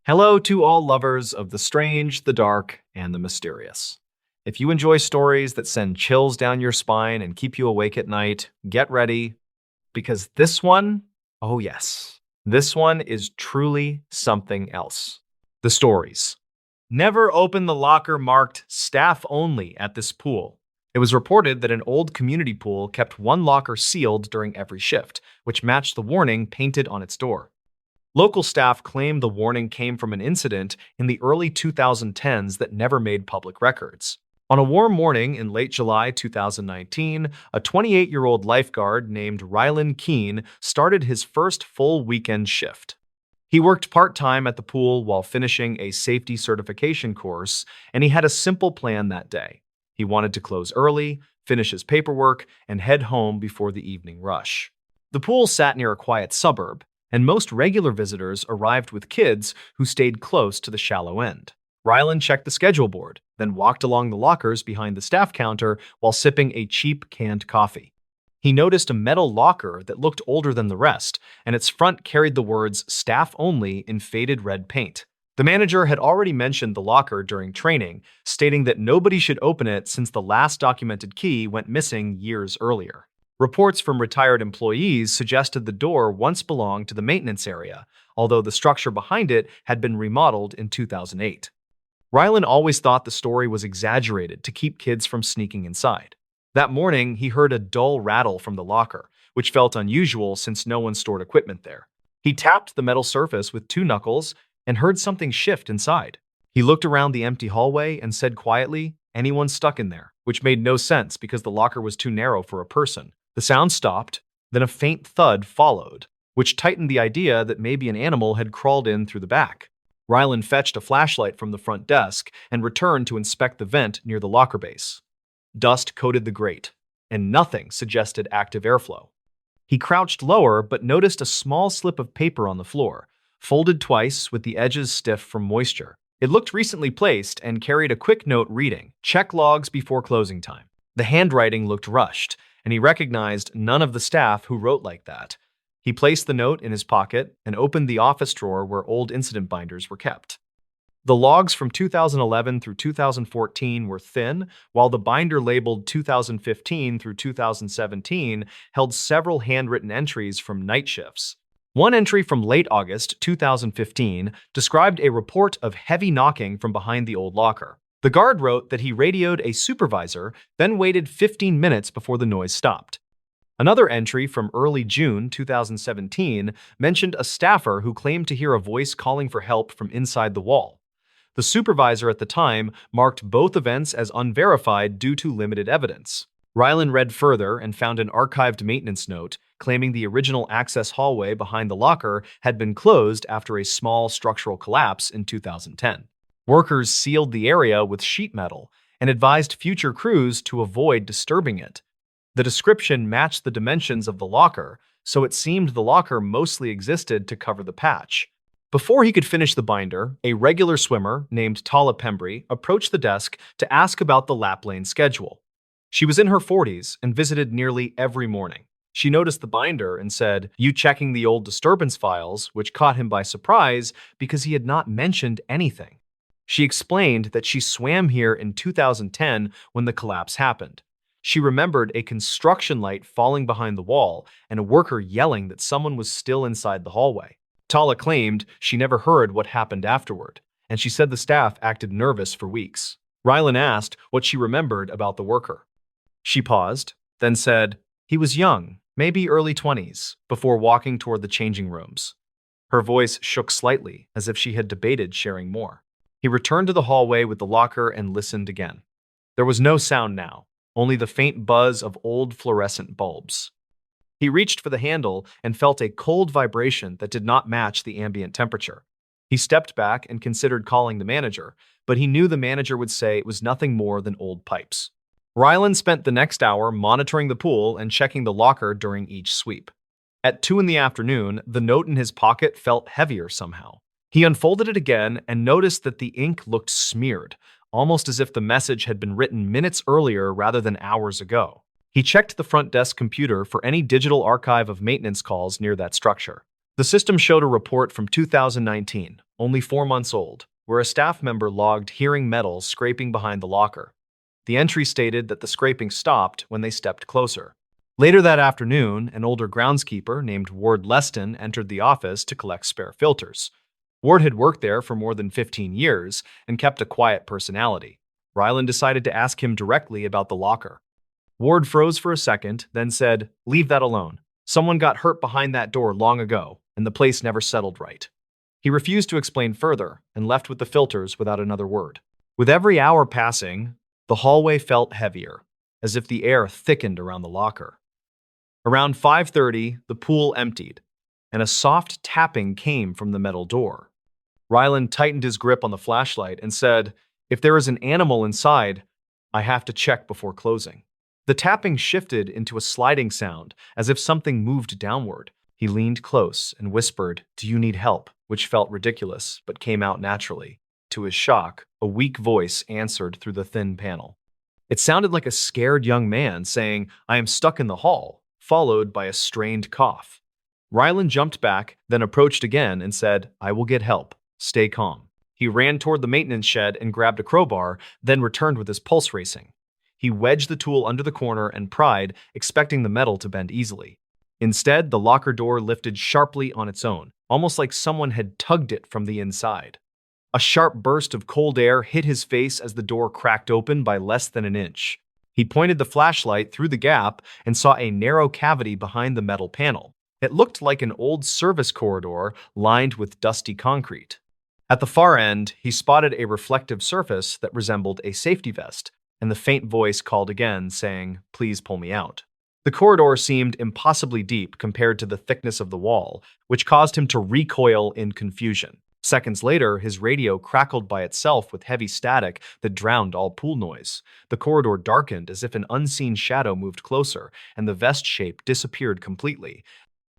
Hello to all lovers of the strange, the dark, and the mysterious. If you enjoy stories that send chills down your spine and keep you awake at night, get ready, because this one, oh yes, this one is truly something else. The stories. Never open the locker marked staff only at this pool. It was reported that an old community pool kept one locker sealed during every shift, which matched the warning painted on its door. Local staff claim the warning came from an incident in the early 2010s that never made public records. On a warm morning in late July 2019, a 28-year-old lifeguard named Rylan Keene started his first full weekend shift. He worked part-time at the pool while finishing a safety certification course, and he had a simple plan that day. He wanted to close early, finish his paperwork, and head home before the evening rush. The pool sat near a quiet suburb, and most regular visitors arrived with kids who stayed close to the shallow end. Rylan checked the schedule board, then walked along the lockers behind the staff counter while sipping a cheap canned coffee. He noticed a metal locker that looked older than the rest, and its front carried the words "Staff Only" in faded red paint. The manager had already mentioned the locker during training, stating that nobody should open it since the last documented key went missing years earlier. Reports from retired employees suggested the door once belonged to the maintenance area, although the structure behind it had been remodeled in 2008. Rylan always thought the story was exaggerated to keep kids from sneaking inside. That morning, he heard a dull rattle from the locker, which felt unusual since no one stored equipment there. He tapped the metal surface with two knuckles and heard something shift inside. He looked around the empty hallway and said quietly, "Anyone stuck in there?" which made no sense because the locker was too narrow for a person. The sound stopped, then a faint thud followed, which tightened the idea that maybe an animal had crawled in through the back. Rylan fetched a flashlight from the front desk and returned to inspect the vent near the locker base. Dust coated the grate, and nothing suggested active airflow. He crouched lower but noticed a small slip of paper on the floor, folded twice with the edges stiff from moisture. It looked recently placed and carried a quick note reading, "Check logs before closing time." The handwriting looked rushed, and he recognized none of the staff who wrote like that. He placed the note in his pocket and opened the office drawer where old incident binders were kept. The logs from 2011 through 2014 were thin, while the binder labeled 2015 through 2017 held several handwritten entries from night shifts. One entry from late August 2015 described a report of heavy knocking from behind the old locker. The guard wrote that he radioed a supervisor, then waited 15 minutes before the noise stopped. Another entry from early June 2017 mentioned a staffer who claimed to hear a voice calling for help from inside the wall. The supervisor at the time marked both events as unverified due to limited evidence. Rylan read further and found an archived maintenance note claiming the original access hallway behind the locker had been closed after a small structural collapse in 2010. Workers sealed the area with sheet metal and advised future crews to avoid disturbing it. The description matched the dimensions of the locker, so it seemed the locker mostly existed to cover the patch. Before he could finish the binder, a regular swimmer named Tala Pembry approached the desk to ask about the lap lane schedule. She was in her 40s and visited nearly every morning. She noticed the binder and said, "You checking the old disturbance files," which caught him by surprise because he had not mentioned anything. She explained that she swam here in 2010 when the collapse happened. She remembered a construction light falling behind the wall and a worker yelling that someone was still inside the hallway. Tala claimed she never heard what happened afterward, and she said the staff acted nervous for weeks. Rylan asked what she remembered about the worker. She paused, then said, "He was young, maybe early 20s, before walking toward the changing rooms." Her voice shook slightly, as if she had debated sharing more. He returned to the hallway with the locker and listened again. There was no sound now, only the faint buzz of old fluorescent bulbs. He reached for the handle and felt a cold vibration that did not match the ambient temperature. He stepped back and considered calling the manager, but he knew the manager would say it was nothing more than old pipes. Rylan spent the next hour monitoring the pool and checking the locker during each sweep. At 2 in the afternoon, the note in his pocket felt heavier somehow. He unfolded it again and noticed that the ink looked smeared, almost as if the message had been written minutes earlier rather than hours ago. He checked the front desk computer for any digital archive of maintenance calls near that structure. The system showed a report from 2019, only 4 months old, where a staff member logged hearing metal scraping behind the locker. The entry stated that the scraping stopped when they stepped closer. Later that afternoon, an older groundskeeper named Ward Leston entered the office to collect spare filters. Ward had worked there for more than 15 years and kept a quiet personality. Ryland decided to ask him directly about the locker. Ward froze for a second, then said, "Leave that alone. Someone got hurt behind that door long ago, and the place never settled right." He refused to explain further and left with the filters without another word. With every hour passing, the hallway felt heavier, as if the air thickened around the locker. Around 5:30, the pool emptied, and a soft tapping came from the metal door. Ryland tightened his grip on the flashlight and said, "If there is an animal inside, I have to check before closing." The tapping shifted into a sliding sound, as if something moved downward. He leaned close and whispered, "Do you need help?" which felt ridiculous, but came out naturally. To his shock, a weak voice answered through the thin panel. It sounded like a scared young man saying, "I am stuck in the hall," followed by a strained cough. Ryland jumped back, then approached again and said, "I will get help. Stay calm." He ran toward the maintenance shed and grabbed a crowbar, then returned with his pulse racing. He wedged the tool under the corner and pried, expecting the metal to bend easily. Instead, the locker door lifted sharply on its own, almost like someone had tugged it from the inside. A sharp burst of cold air hit his face as the door cracked open by less than an inch. He pointed the flashlight through the gap and saw a narrow cavity behind the metal panel. It looked like an old service corridor lined with dusty concrete. At the far end, he spotted a reflective surface that resembled a safety vest, and the faint voice called again, saying, "Please pull me out." The corridor seemed impossibly deep compared to the thickness of the wall, which caused him to recoil in confusion. Seconds later, his radio crackled by itself with heavy static that drowned all pool noise. The corridor darkened as if an unseen shadow moved closer, and the vest shape disappeared completely.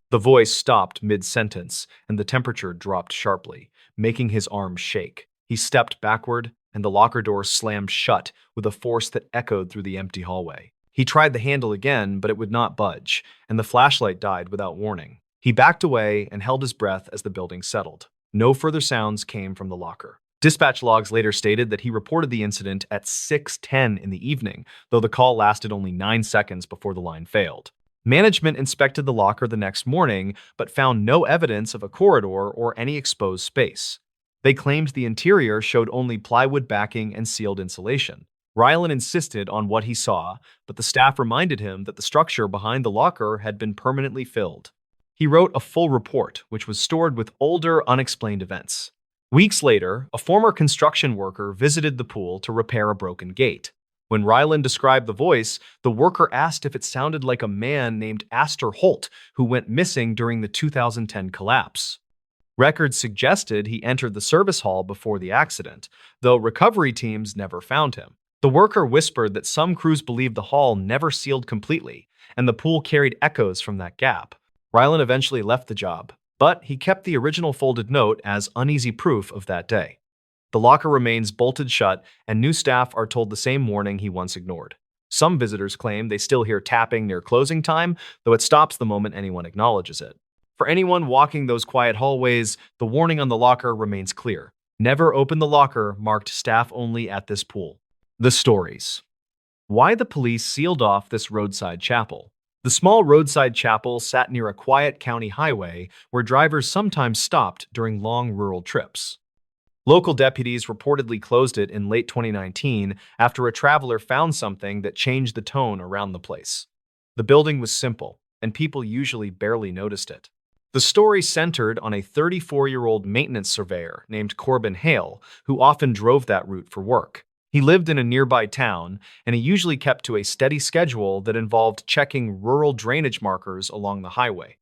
The voice stopped mid-sentence, and the temperature dropped sharply, making his arms shake. He stepped backward, and the locker door slammed shut with a force that echoed through the empty hallway. He tried the handle again, but it would not budge, and the flashlight died without warning. He backed away and held his breath as the building settled. No further sounds came from the locker. Dispatch logs later stated that he reported the incident at 6:10 in the evening, though the call lasted only 9 seconds before the line failed. Management inspected the locker the next morning, but found no evidence of a corridor or any exposed space. They claimed the interior showed only plywood backing and sealed insulation. Ryland insisted on what he saw, but the staff reminded him that the structure behind the locker had been permanently filled. He wrote a full report, which was stored with older, unexplained events. Weeks later, a former construction worker visited the pool to repair a broken gate. When Ryland described the voice, the worker asked if it sounded like a man named Astor Holt, who went missing during the 2010 collapse. Records suggested he entered the service hall before the accident, though recovery teams never found him. The worker whispered that some crews believed the hall never sealed completely, and the pool carried echoes from that gap. Ryland eventually left the job, but he kept the original folded note as uneasy proof of that day. The locker remains bolted shut, and new staff are told the same warning he once ignored. Some visitors claim they still hear tapping near closing time, though it stops the moment anyone acknowledges it. For anyone walking those quiet hallways, the warning on the locker remains clear. Never open the locker marked staff only at this pool. The stories. Why the police sealed off this roadside chapel. The small roadside chapel sat near a quiet county highway where drivers sometimes stopped during long rural trips. Local deputies reportedly closed it in late 2019 after a traveler found something that changed the tone around the place. The building was simple, and people usually barely noticed it. The story centered on a 34-year-old maintenance surveyor named Corbin Hale, who often drove that route for work. He lived in a nearby town, and he usually kept to a steady schedule that involved checking rural drainage markers along the highway.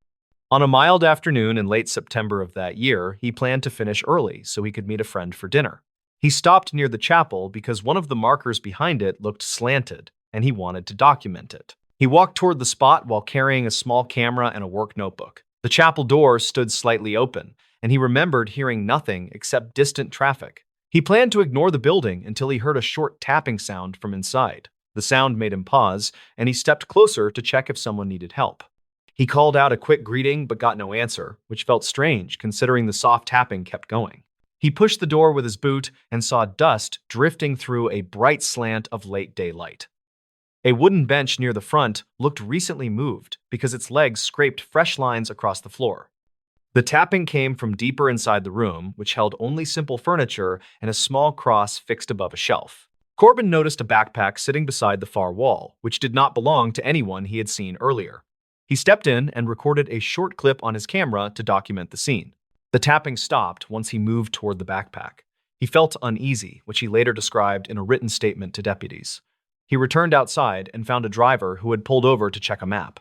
On a mild afternoon in late September of that year, he planned to finish early so he could meet a friend for dinner. He stopped near the chapel because one of the markers behind it looked slanted, and he wanted to document it. He walked toward the spot while carrying a small camera and a work notebook. The chapel door stood slightly open, and he remembered hearing nothing except distant traffic. He planned to ignore the building until he heard a short tapping sound from inside. The sound made him pause, and he stepped closer to check if someone needed help. He called out a quick greeting but got no answer, which felt strange considering the soft tapping kept going. He pushed the door with his boot and saw dust drifting through a bright slant of late daylight. A wooden bench near the front looked recently moved because its legs scraped fresh lines across the floor. The tapping came from deeper inside the room, which held only simple furniture and a small cross fixed above a shelf. Corbin noticed a backpack sitting beside the far wall, which did not belong to anyone he had seen earlier. He stepped in and recorded a short clip on his camera to document the scene. The tapping stopped once he moved toward the backpack. He felt uneasy, which he later described in a written statement to deputies. He returned outside and found a driver who had pulled over to check a map.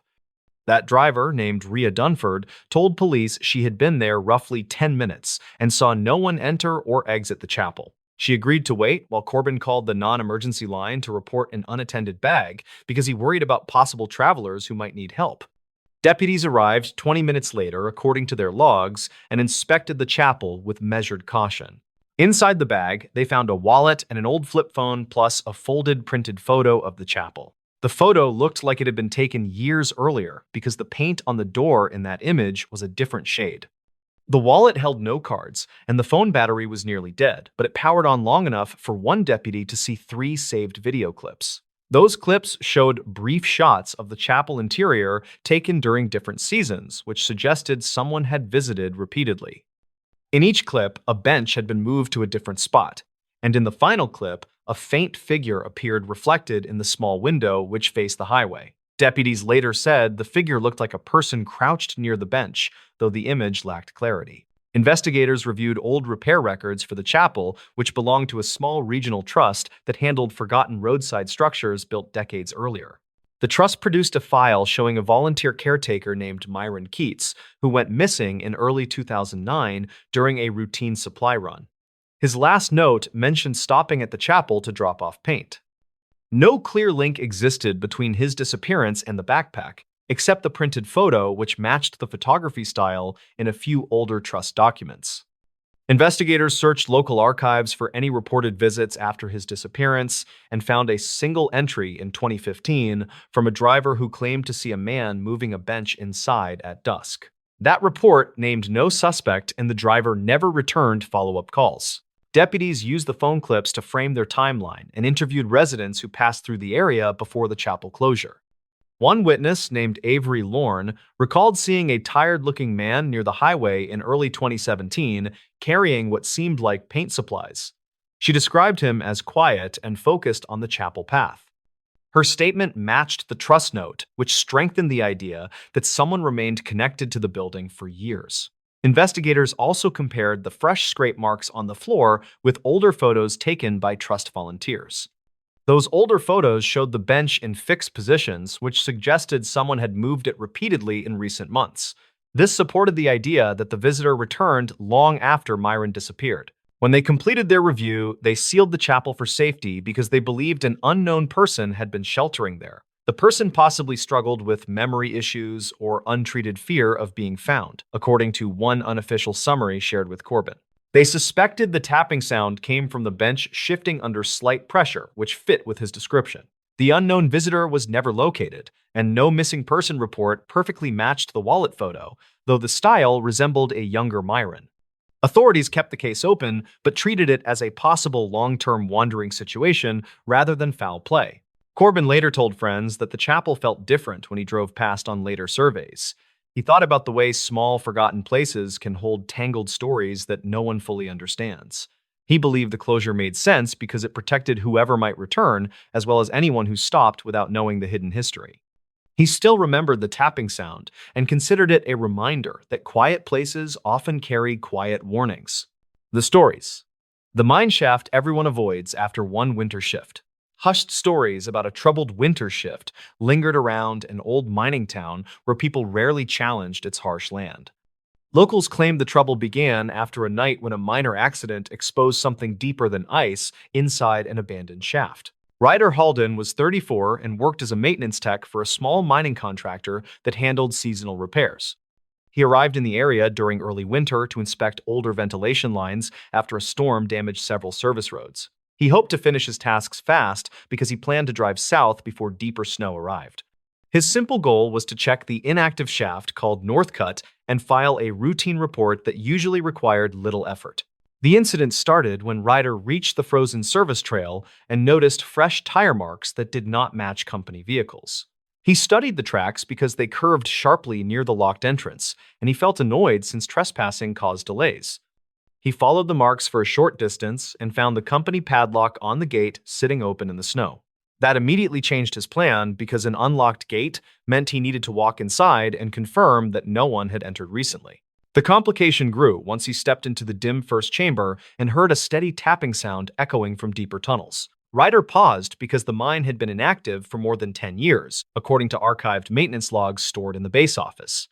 That driver, named Rhea Dunford, told police she had been there roughly 10 minutes and saw no one enter or exit the chapel. She agreed to wait while Corbin called the non-emergency line to report an unattended bag because he worried about possible travelers who might need help. Deputies arrived 20 minutes later, according to their logs, and inspected the chapel with measured caution. Inside the bag, they found a wallet and an old flip phone plus a folded printed photo of the chapel. The photo looked like it had been taken years earlier because the paint on the door in that image was a different shade. The wallet held no cards, and the phone battery was nearly dead, but it powered on long enough for one deputy to see 3 saved video clips. Those clips showed brief shots of the chapel interior taken during different seasons, which suggested someone had visited repeatedly. In each clip, a bench had been moved to a different spot, and in the final clip, a faint figure appeared reflected in the small window which faced the highway. Deputies later said the figure looked like a person crouched near the bench, though the image lacked clarity. Investigators reviewed old repair records for the chapel, which belonged to a small regional trust that handled forgotten roadside structures built decades earlier. The trust produced a file showing a volunteer caretaker named Myron Keats, who went missing in early 2009 during a routine supply run. His last note mentioned stopping at the chapel to drop off paint. No clear link existed between his disappearance and the backpack, except the printed photo which matched the photography style in a few older trust documents. Investigators searched local archives for any reported visits after his disappearance and found a single entry in 2015 from a driver who claimed to see a man moving a bench inside at dusk. That report named no suspect, and the driver never returned follow-up calls. Deputies used the phone clips to frame their timeline and interviewed residents who passed through the area before the chapel closure. One witness, named Avery Lorne, recalled seeing a tired-looking man near the highway in early 2017 carrying what seemed like paint supplies. She described him as quiet and focused on the chapel path. Her statement matched the trust note, which strengthened the idea that someone remained connected to the building for years. Investigators also compared the fresh scrape marks on the floor with older photos taken by trust volunteers. Those older photos showed the bench in fixed positions, which suggested someone had moved it repeatedly in recent months. This supported the idea that the visitor returned long after Myron disappeared. When they completed their review, they sealed the chapel for safety because they believed an unknown person had been sheltering there. The person possibly struggled with memory issues or untreated fear of being found, according to one unofficial summary shared with Corbin. They suspected the tapping sound came from the bench shifting under slight pressure, which fit with his description. The unknown visitor was never located, and no missing person report perfectly matched the wallet photo, though the style resembled a younger Myron. Authorities kept the case open, but treated it as a possible long-term wandering situation rather than foul play. Corbin later told friends that the chapel felt different when he drove past on later surveys. He thought about the way small, forgotten places can hold tangled stories that no one fully understands. He believed the closure made sense because it protected whoever might return, as well as anyone who stopped without knowing the hidden history. He still remembered the tapping sound and considered it a reminder that quiet places often carry quiet warnings. The stories. The mineshaft everyone avoids after one winter shift. Hushed stories about a troubled winter shift lingered around an old mining town where people rarely challenged its harsh land. Locals claimed the trouble began after a night when a minor accident exposed something deeper than ice inside an abandoned shaft. Ryder Halden was 34 and worked as a maintenance tech for a small mining contractor that handled seasonal repairs. He arrived in the area during early winter to inspect older ventilation lines after a storm damaged several service roads. He hoped to finish his tasks fast because he planned to drive south before deeper snow arrived. His simple goal was to check the inactive shaft called Northcut and file a routine report that usually required little effort. The incident started when Ryder reached the frozen service trail and noticed fresh tire marks that did not match company vehicles. He studied the tracks because they curved sharply near the locked entrance, and he felt annoyed since trespassing caused delays. He followed the marks for a short distance and found the company padlock on the gate sitting open in the snow. That immediately changed his plan because an unlocked gate meant he needed to walk inside and confirm that no one had entered recently. The complication grew once he stepped into the dim first chamber and heard a steady tapping sound echoing from deeper tunnels. Ryder paused because the mine had been inactive for more than 10 years, according to archived maintenance logs stored in the base office.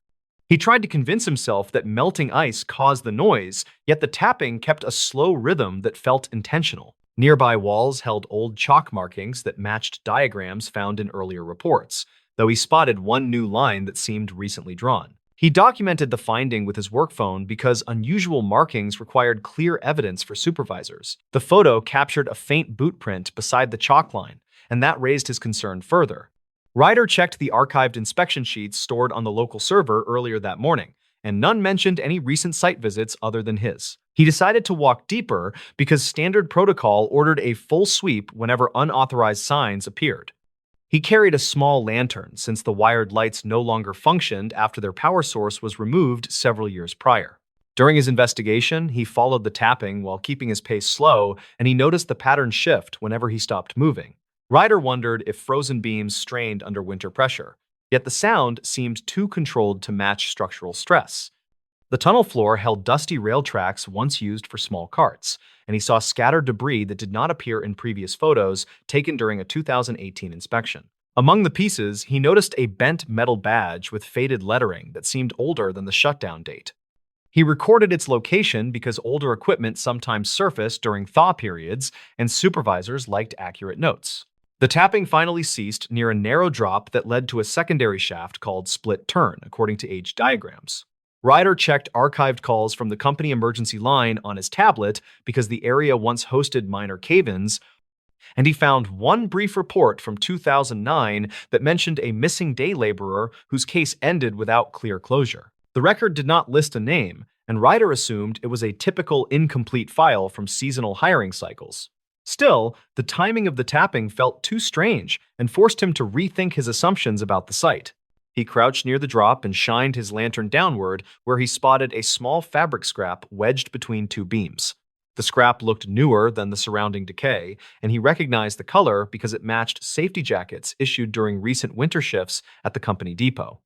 He tried to convince himself that melting ice caused the noise, yet the tapping kept a slow rhythm that felt intentional. Nearby walls held old chalk markings that matched diagrams found in earlier reports, though he spotted one new line that seemed recently drawn. He documented the finding with his work phone because unusual markings required clear evidence for supervisors. The photo captured a faint boot print beside the chalk line, and that raised his concern further. Ryder checked the archived inspection sheets stored on the local server earlier that morning, and none mentioned any recent site visits other than his. He decided to walk deeper because standard protocol ordered a full sweep whenever unauthorized signs appeared. He carried a small lantern since the wired lights no longer functioned after their power source was removed several years prior. During his investigation, he followed the tapping while keeping his pace slow, and he noticed the pattern shift whenever he stopped moving. Ryder wondered if frozen beams strained under winter pressure, yet the sound seemed too controlled to match structural stress. The tunnel floor held dusty rail tracks once used for small carts, and he saw scattered debris that did not appear in previous photos taken during a 2018 inspection. Among the pieces, he noticed a bent metal badge with faded lettering that seemed older than the shutdown date. He recorded its location because older equipment sometimes surfaced during thaw periods, and supervisors liked accurate notes. The tapping finally ceased near a narrow drop that led to a secondary shaft called split turn, according to age diagrams. Ryder checked archived calls from the company emergency line on his tablet because the area once hosted minor cave-ins, and he found one brief report from 2009 that mentioned a missing day laborer whose case ended without clear closure. The record did not list a name, and Ryder assumed it was a typical incomplete file from seasonal hiring cycles. Still, the timing of the tapping felt too strange and forced him to rethink his assumptions about the site. He crouched near the drop and shined his lantern downward, where he spotted a small fabric scrap wedged between two beams. The scrap looked newer than the surrounding decay, and he recognized the color because it matched safety jackets issued during recent winter shifts at the company depot.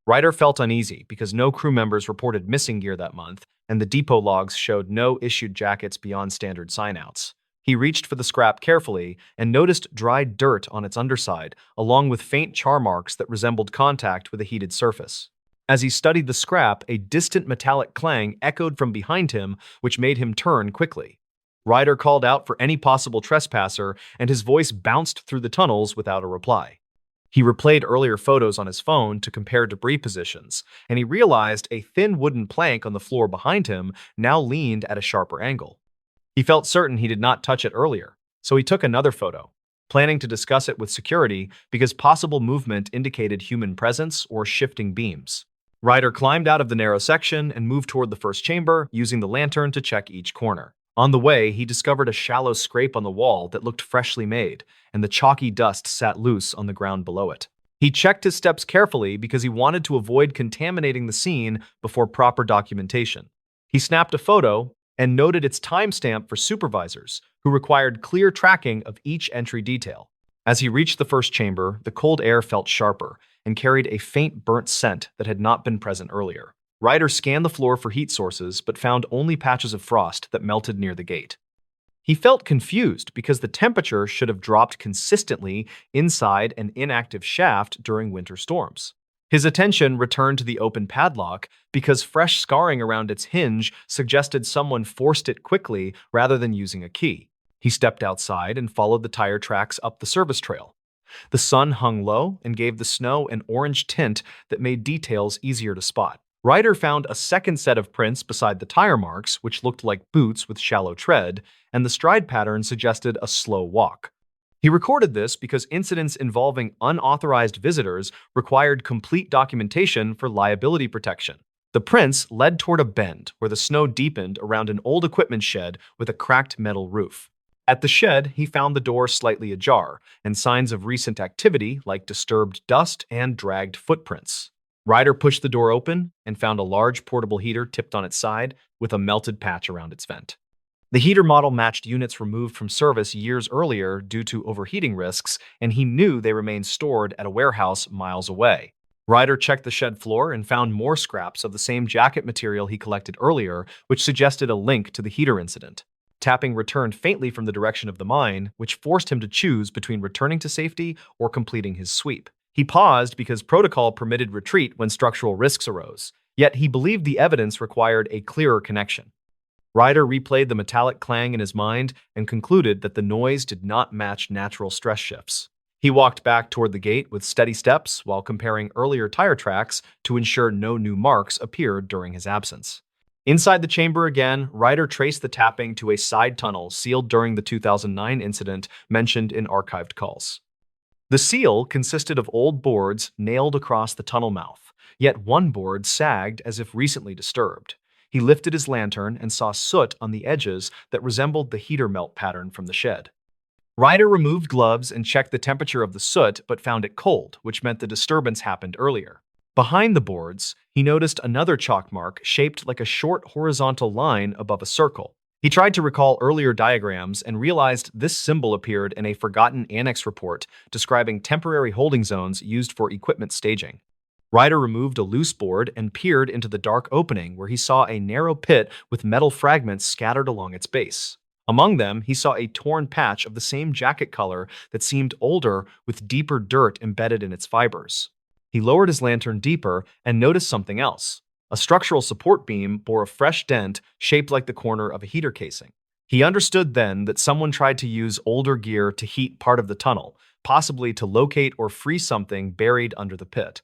Ryder felt uneasy because no crew members reported missing gear that month, and the depot logs showed no issued jackets beyond standard signouts. He reached for the scrap carefully and noticed dried dirt on its underside, along with faint char marks that resembled contact with a heated surface. As he studied the scrap, a distant metallic clang echoed from behind him, which made him turn quickly. Ryder called out for any possible trespasser, and his voice bounced through the tunnels without a reply. He replayed earlier photos on his phone to compare debris positions, and he realized a thin wooden plank on the floor behind him now leaned at a sharper angle. He felt certain he did not touch it earlier, so he took another photo, planning to discuss it with security because possible movement indicated human presence or shifting beams. Ryder climbed out of the narrow section and moved toward the first chamber, using the lantern to check each corner. On the way, he discovered a shallow scrape on the wall that looked freshly made, and the chalky dust sat loose on the ground below it. He checked his steps carefully because he wanted to avoid contaminating the scene before proper documentation. He snapped a photo and noted its timestamp for supervisors, who required clear tracking of each entry detail. As he reached the first chamber, the cold air felt sharper and carried a faint burnt scent that had not been present earlier. Ryder scanned the floor for heat sources but found only patches of frost that melted near the gate. He felt confused because the temperature should have dropped consistently inside an inactive shaft during winter storms. His attention returned to the open padlock because fresh scarring around its hinge suggested someone forced it quickly rather than using a key. He stepped outside and followed the tire tracks up the service trail. The sun hung low and gave the snow an orange tint that made details easier to spot. Ryder found a second set of prints beside the tire marks, which looked like boots with shallow tread, and the stride pattern suggested a slow walk. He recorded this because incidents involving unauthorized visitors required complete documentation for liability protection. The prints led toward a bend where the snow deepened around an old equipment shed with a cracked metal roof. At the shed, he found the door slightly ajar and signs of recent activity like disturbed dust and dragged footprints. Ryder pushed the door open and found a large portable heater tipped on its side with a melted patch around its vent. The heater model matched units removed from service years earlier due to overheating risks, and he knew they remained stored at a warehouse miles away. Ryder checked the shed floor and found more scraps of the same jacket material he collected earlier, which suggested a link to the heater incident. Tapping returned faintly from the direction of the mine, which forced him to choose between returning to safety or completing his sweep. He paused because protocol permitted retreat when structural risks arose, yet he believed the evidence required a clearer connection. Ryder replayed the metallic clang in his mind and concluded that the noise did not match natural stress shifts. He walked back toward the gate with steady steps while comparing earlier tire tracks to ensure no new marks appeared during his absence. Inside the chamber again, Ryder traced the tapping to a side tunnel sealed during the 2009 incident mentioned in archived calls. The seal consisted of old boards nailed across the tunnel mouth, yet one board sagged as if recently disturbed. He lifted his lantern and saw soot on the edges that resembled the heater melt pattern from the shed. Ryder removed gloves and checked the temperature of the soot but found it cold, which meant the disturbance happened earlier. Behind the boards, he noticed another chalk mark shaped like a short horizontal line above a circle. He tried to recall earlier diagrams and realized this symbol appeared in a forgotten annex report describing temporary holding zones used for equipment staging. Ryder removed a loose board and peered into the dark opening where he saw a narrow pit with metal fragments scattered along its base. Among them, he saw a torn patch of the same jacket color that seemed older with deeper dirt embedded in its fibers. He lowered his lantern deeper and noticed something else. A structural support beam bore a fresh dent shaped like the corner of a heater casing. He understood then that someone tried to use older gear to heat part of the tunnel, possibly to locate or free something buried under the pit.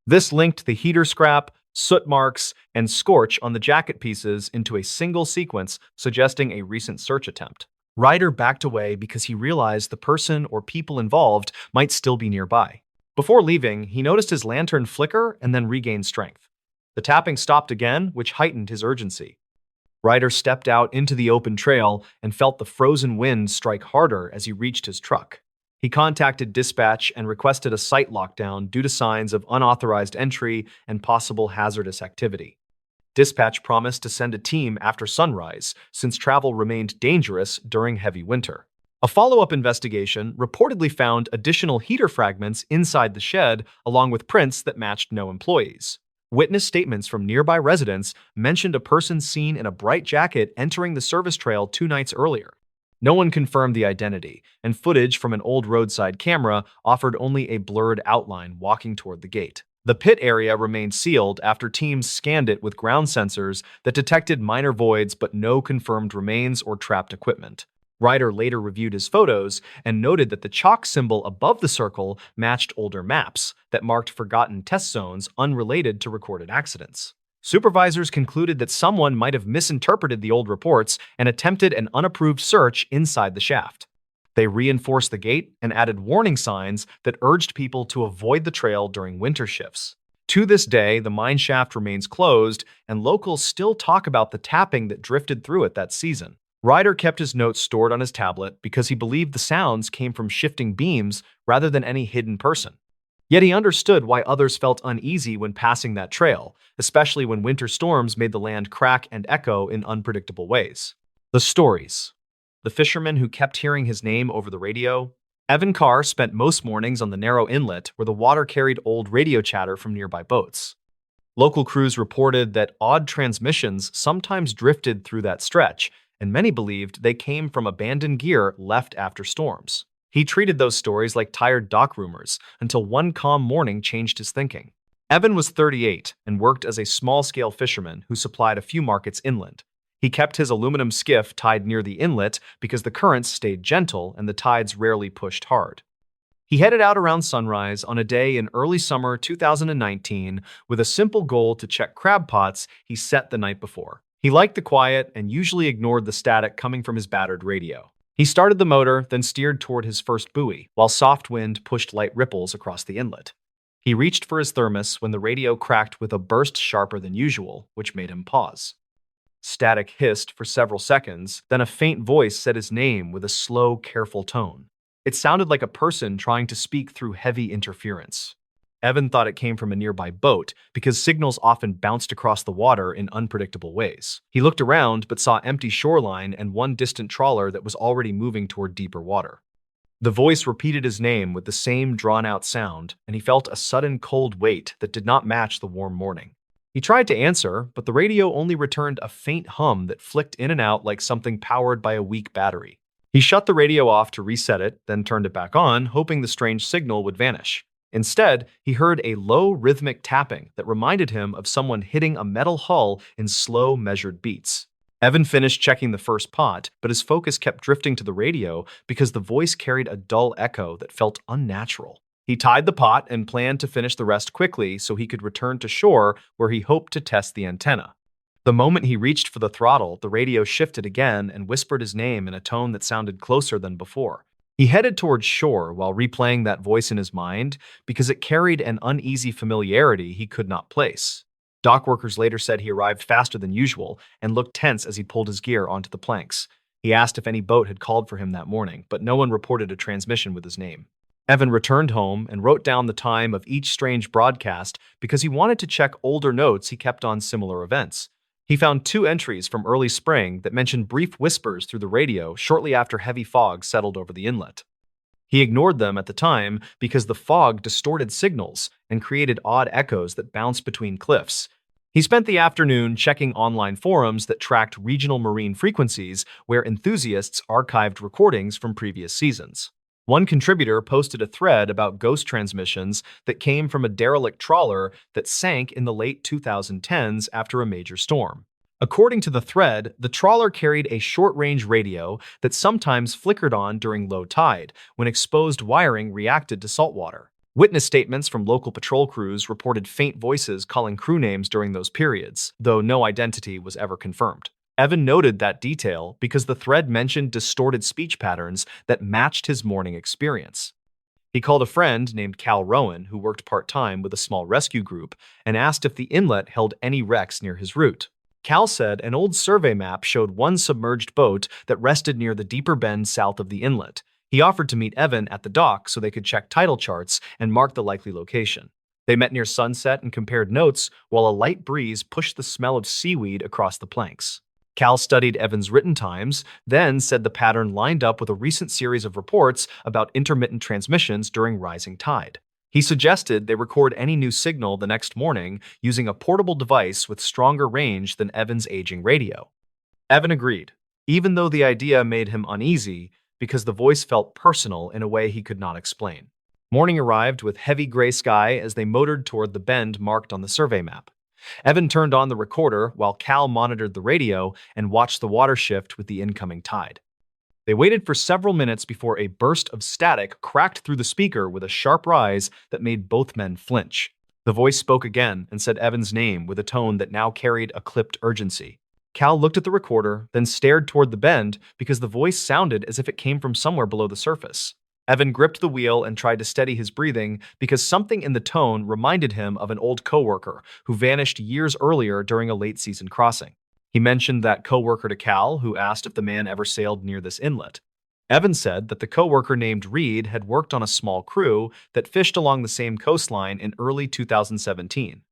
This linked the heater scrap, soot marks, and scorch on the jacket pieces into a single sequence, suggesting a recent search attempt. Ryder backed away because he realized the person or people involved might still be nearby. Before leaving, he noticed his lantern flicker and then regain strength. The tapping stopped again, which heightened his urgency. Ryder stepped out into the open trail and felt the frozen wind strike harder as he reached his truck. He contacted dispatch and requested a site lockdown due to signs of unauthorized entry and possible hazardous activity. Dispatch promised to send a team after sunrise, since travel remained dangerous during heavy winter. A follow-up investigation reportedly found additional heater fragments inside the shed, along with prints that matched no employees. Witness statements from nearby residents mentioned a person seen in a bright jacket entering the service trail 2 nights earlier. No one confirmed the identity, and footage from an old roadside camera offered only a blurred outline walking toward the gate. The pit area remained sealed after teams scanned it with ground sensors that detected minor voids but no confirmed remains or trapped equipment. Ryder later reviewed his photos and noted that the chalk symbol above the circle matched older maps that marked forgotten test zones unrelated to recorded accidents. Supervisors concluded that someone might have misinterpreted the old reports and attempted an unapproved search inside the shaft. They reinforced the gate and added warning signs that urged people to avoid the trail during winter shifts. To this day, the mine shaft remains closed, and locals still talk about the tapping that drifted through it that season. Ryder kept his notes stored on his tablet because he believed the sounds came from shifting beams rather than any hidden person. Yet he understood why others felt uneasy when passing that trail, especially when winter storms made the land crack and echo in unpredictable ways. The stories. The fisherman who kept hearing his name over the radio. Evan Carr spent most mornings on the narrow inlet where the water carried old radio chatter from nearby boats. Local crews reported that odd transmissions sometimes drifted through that stretch, and many believed they came from abandoned gear left after storms. He treated those stories like tired dock rumors until one calm morning changed his thinking. Evan was 38 and worked as a small-scale fisherman who supplied a few markets inland. He kept his aluminum skiff tied near the inlet because the currents stayed gentle and the tides rarely pushed hard. He headed out around sunrise on a day in early summer 2019 with a simple goal to check crab pots he set the night before. He liked the quiet and usually ignored the static coming from his battered radio. He started the motor, then steered toward his first buoy, while soft wind pushed light ripples across the inlet. He reached for his thermos when the radio cracked with a burst sharper than usual, which made him pause. Static hissed for several seconds, then a faint voice said his name with a slow, careful tone. It sounded like a person trying to speak through heavy interference. Evan thought it came from a nearby boat because signals often bounced across the water in unpredictable ways. He looked around but saw empty shoreline and one distant trawler that was already moving toward deeper water. The voice repeated his name with the same drawn-out sound, and he felt a sudden cold weight that did not match the warm morning. He tried to answer, but the radio only returned a faint hum that flicked in and out like something powered by a weak battery. He shut the radio off to reset it, then turned it back on, hoping the strange signal would vanish. Instead, he heard a low, rhythmic tapping that reminded him of someone hitting a metal hull in slow, measured beats. Evan finished checking the first pot, but his focus kept drifting to the radio because the voice carried a dull echo that felt unnatural. He tied the pot and planned to finish the rest quickly so he could return to shore where he hoped to test the antenna. The moment he reached for the throttle, the radio shifted again and whispered his name in a tone that sounded closer than before. He headed towards shore while replaying that voice in his mind because it carried an uneasy familiarity he could not place. Dock workers later said he arrived faster than usual and looked tense as he pulled his gear onto the planks. He asked if any boat had called for him that morning, but no one reported a transmission with his name. Evan returned home and wrote down the time of each strange broadcast because he wanted to check older notes he kept on similar events. He found 2 entries from early spring that mentioned brief whispers through the radio shortly after heavy fog settled over the inlet. He ignored them at the time because the fog distorted signals and created odd echoes that bounced between cliffs. He spent the afternoon checking online forums that tracked regional marine frequencies where enthusiasts archived recordings from previous seasons. One contributor posted a thread about ghost transmissions that came from a derelict trawler that sank in the late 2010s after a major storm. According to the thread, the trawler carried a short-range radio that sometimes flickered on during low tide when exposed wiring reacted to saltwater. Witness statements from local patrol crews reported faint voices calling crew names during those periods, though no identity was ever confirmed. Evan noted that detail because the thread mentioned distorted speech patterns that matched his morning experience. He called a friend named Cal Rowan, who worked part-time with a small rescue group, and asked if the inlet held any wrecks near his route. Cal said an old survey map showed one submerged boat that rested near the deeper bend south of the inlet. He offered to meet Evan at the dock so they could check tidal charts and mark the likely location. They met near sunset and compared notes while a light breeze pushed the smell of seaweed across the planks. Cal studied Evan's written times, then said the pattern lined up with a recent series of reports about intermittent transmissions during rising tide. He suggested they record any new signal the next morning using a portable device with stronger range than Evan's aging radio. Evan agreed, even though the idea made him uneasy because the voice felt personal in a way he could not explain. Morning arrived with heavy gray sky as they motored toward the bend marked on the survey map. Evan turned on the recorder while Cal monitored the radio and watched the water shift with the incoming tide. They waited for several minutes before a burst of static cracked through the speaker with a sharp rise that made both men flinch. The voice spoke again and said Evan's name with a tone that now carried a clipped urgency. Cal looked at the recorder, then stared toward the bend because the voice sounded as if it came from somewhere below the surface. Evan gripped the wheel and tried to steady his breathing because something in the tone reminded him of an old coworker who vanished years earlier during a late-season crossing. He mentioned that coworker to Cal, who asked if the man ever sailed near this inlet. Evan said that the coworker named Reed had worked on a small crew that fished along the same coastline in early 2017.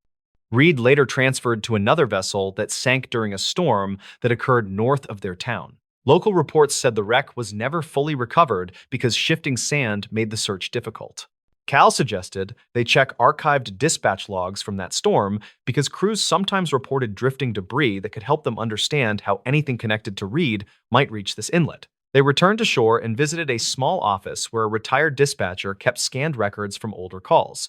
Reed later transferred to another vessel that sank during a storm that occurred north of their town. Local reports said the wreck was never fully recovered because shifting sand made the search difficult. Cal suggested they check archived dispatch logs from that storm because crews sometimes reported drifting debris that could help them understand how anything connected to Reed might reach this inlet. They returned to shore and visited a small office where a retired dispatcher kept scanned records from older calls.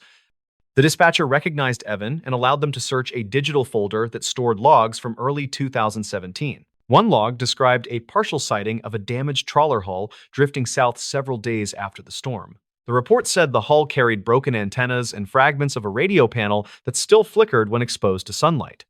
The dispatcher recognized Evan and allowed them to search a digital folder that stored logs from early 2017. One log described a partial sighting of a damaged trawler hull drifting south several days after the storm. The report said the hull carried broken antennas and fragments of a radio panel that still flickered when exposed to sunlight.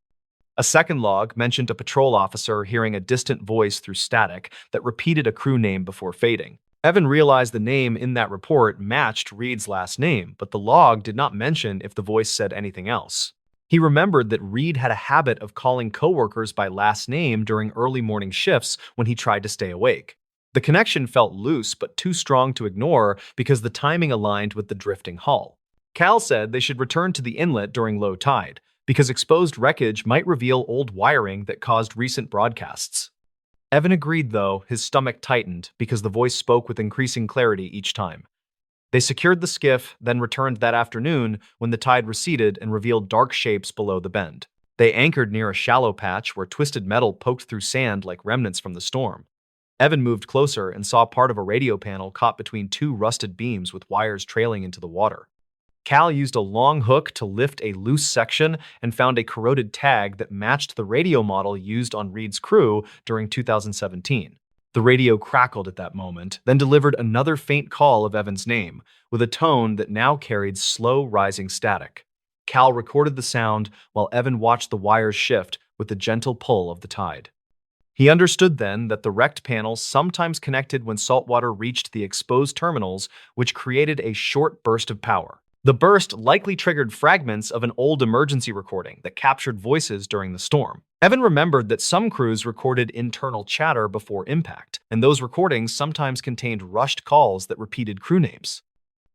A second log mentioned a patrol officer hearing a distant voice through static that repeated a crew name before fading. Evan realized the name in that report matched Reed's last name, but the log did not mention if the voice said anything else. He remembered that Reed had a habit of calling coworkers by last name during early morning shifts when he tried to stay awake. The connection felt loose but too strong to ignore because the timing aligned with the drifting hull. Cal said they should return to the inlet during low tide, because exposed wreckage might reveal old wiring that caused recent broadcasts. Evan agreed, though, his stomach tightened because the voice spoke with increasing clarity each time. They secured the skiff, then returned that afternoon when the tide receded and revealed dark shapes below the bend. They anchored near a shallow patch where twisted metal poked through sand like remnants from the storm. Evan moved closer and saw part of a radio panel caught between two rusted beams with wires trailing into the water. Cal used a long hook to lift a loose section and found a corroded tag that matched the radio model used on Reed's crew during 2017. The radio crackled at that moment, then delivered another faint call of Evan's name, with a tone that now carried slow rising static. Cal recorded the sound while Evan watched the wires shift with the gentle pull of the tide. He understood then that the wrecked panels sometimes connected when saltwater reached the exposed terminals, which created a short burst of power. The burst likely triggered fragments of an old emergency recording that captured voices during the storm. Evan remembered that some crews recorded internal chatter before impact, and those recordings sometimes contained rushed calls that repeated crew names.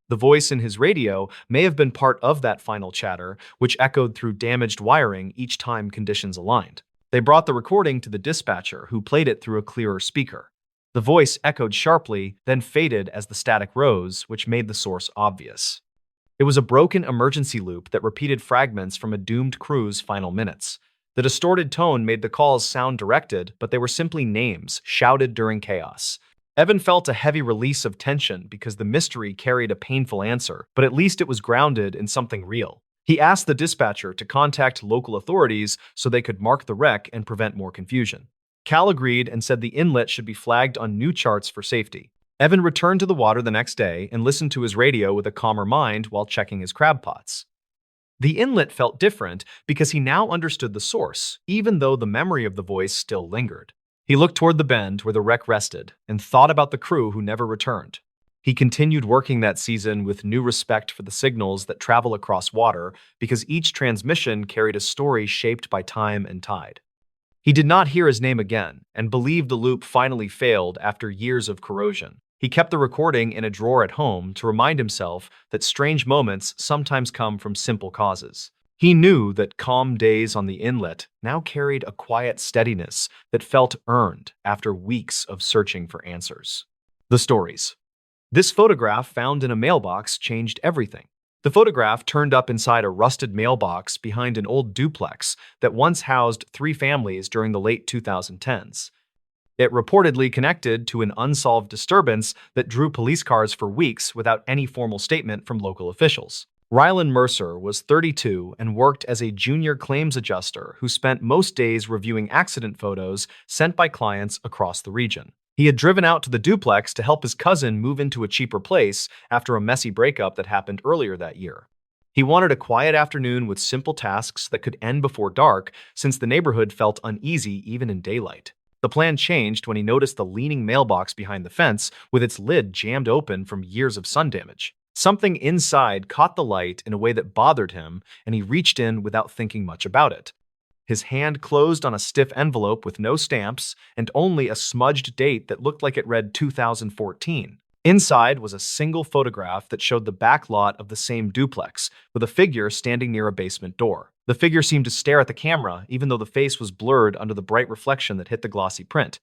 The voice in his radio may have been part of that final chatter, which echoed through damaged wiring each time conditions aligned. They brought the recording to the dispatcher, who played it through a clearer speaker. The voice echoed sharply, then faded as the static rose, which made the source obvious. It was a broken emergency loop that repeated fragments from a doomed crew's final minutes. The distorted tone made the calls sound directed, but they were simply names, shouted during chaos. Evan felt a heavy release of tension because the mystery carried a painful answer, but at least it was grounded in something real. He asked the dispatcher to contact local authorities so they could mark the wreck and prevent more confusion. Cal agreed and said the inlet should be flagged on new charts for safety. Evan returned to the water the next day and listened to his radio with a calmer mind while checking his crab pots. The inlet felt different because he now understood the source, even though the memory of the voice still lingered. He looked toward the bend where the wreck rested and thought about the crew who never returned. He continued working that season with new respect for the signals that travel across water because each transmission carried a story shaped by time and tide. He did not hear his name again and believed the loop finally failed after years of corrosion. He kept the recording in a drawer at home to remind himself that strange moments sometimes come from simple causes. He knew that calm days on the inlet now carried a quiet steadiness that felt earned after weeks of searching for answers. The stories. This photograph found in a mailbox changed everything. The photograph turned up inside a rusted mailbox behind an old duplex that once housed 3 families during the late 2010s. It reportedly connected to an unsolved disturbance that drew police cars for weeks without any formal statement from local officials. Rylan Mercer was 32 and worked as a junior claims adjuster who spent most days reviewing accident photos sent by clients across the region. He had driven out to the duplex to help his cousin move into a cheaper place after a messy breakup that happened earlier that year. He wanted a quiet afternoon with simple tasks that could end before dark, since the neighborhood felt uneasy even in daylight. The plan changed when he noticed the leaning mailbox behind the fence with its lid jammed open from years of sun damage. Something inside caught the light in a way that bothered him, and he reached in without thinking much about it. His hand closed on a stiff envelope with no stamps and only a smudged date that looked like it read 2014. Inside was a single photograph that showed the back lot of the same duplex, with a figure standing near a basement door. The figure seemed to stare at the camera, even though the face was blurred under the bright reflection that hit the glossy print.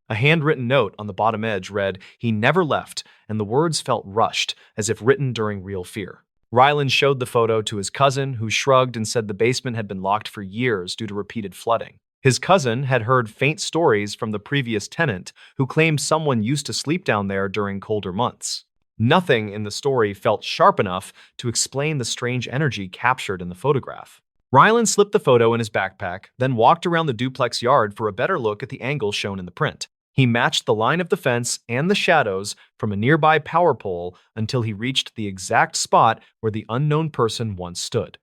A handwritten note on the bottom edge read, "He never left," and the words felt rushed, as if written during real fear. Ryland showed the photo to his cousin, who shrugged and said the basement had been locked for years due to repeated flooding. His cousin had heard faint stories from the previous tenant, who claimed someone used to sleep down there during colder months. Nothing in the story felt sharp enough to explain the strange energy captured in the photograph. Ryland slipped the photo in his backpack, then walked around the duplex yard for a better look at the angle shown in the print. He matched the line of the fence and the shadows from a nearby power pole until he reached the exact spot where the unknown person once stood.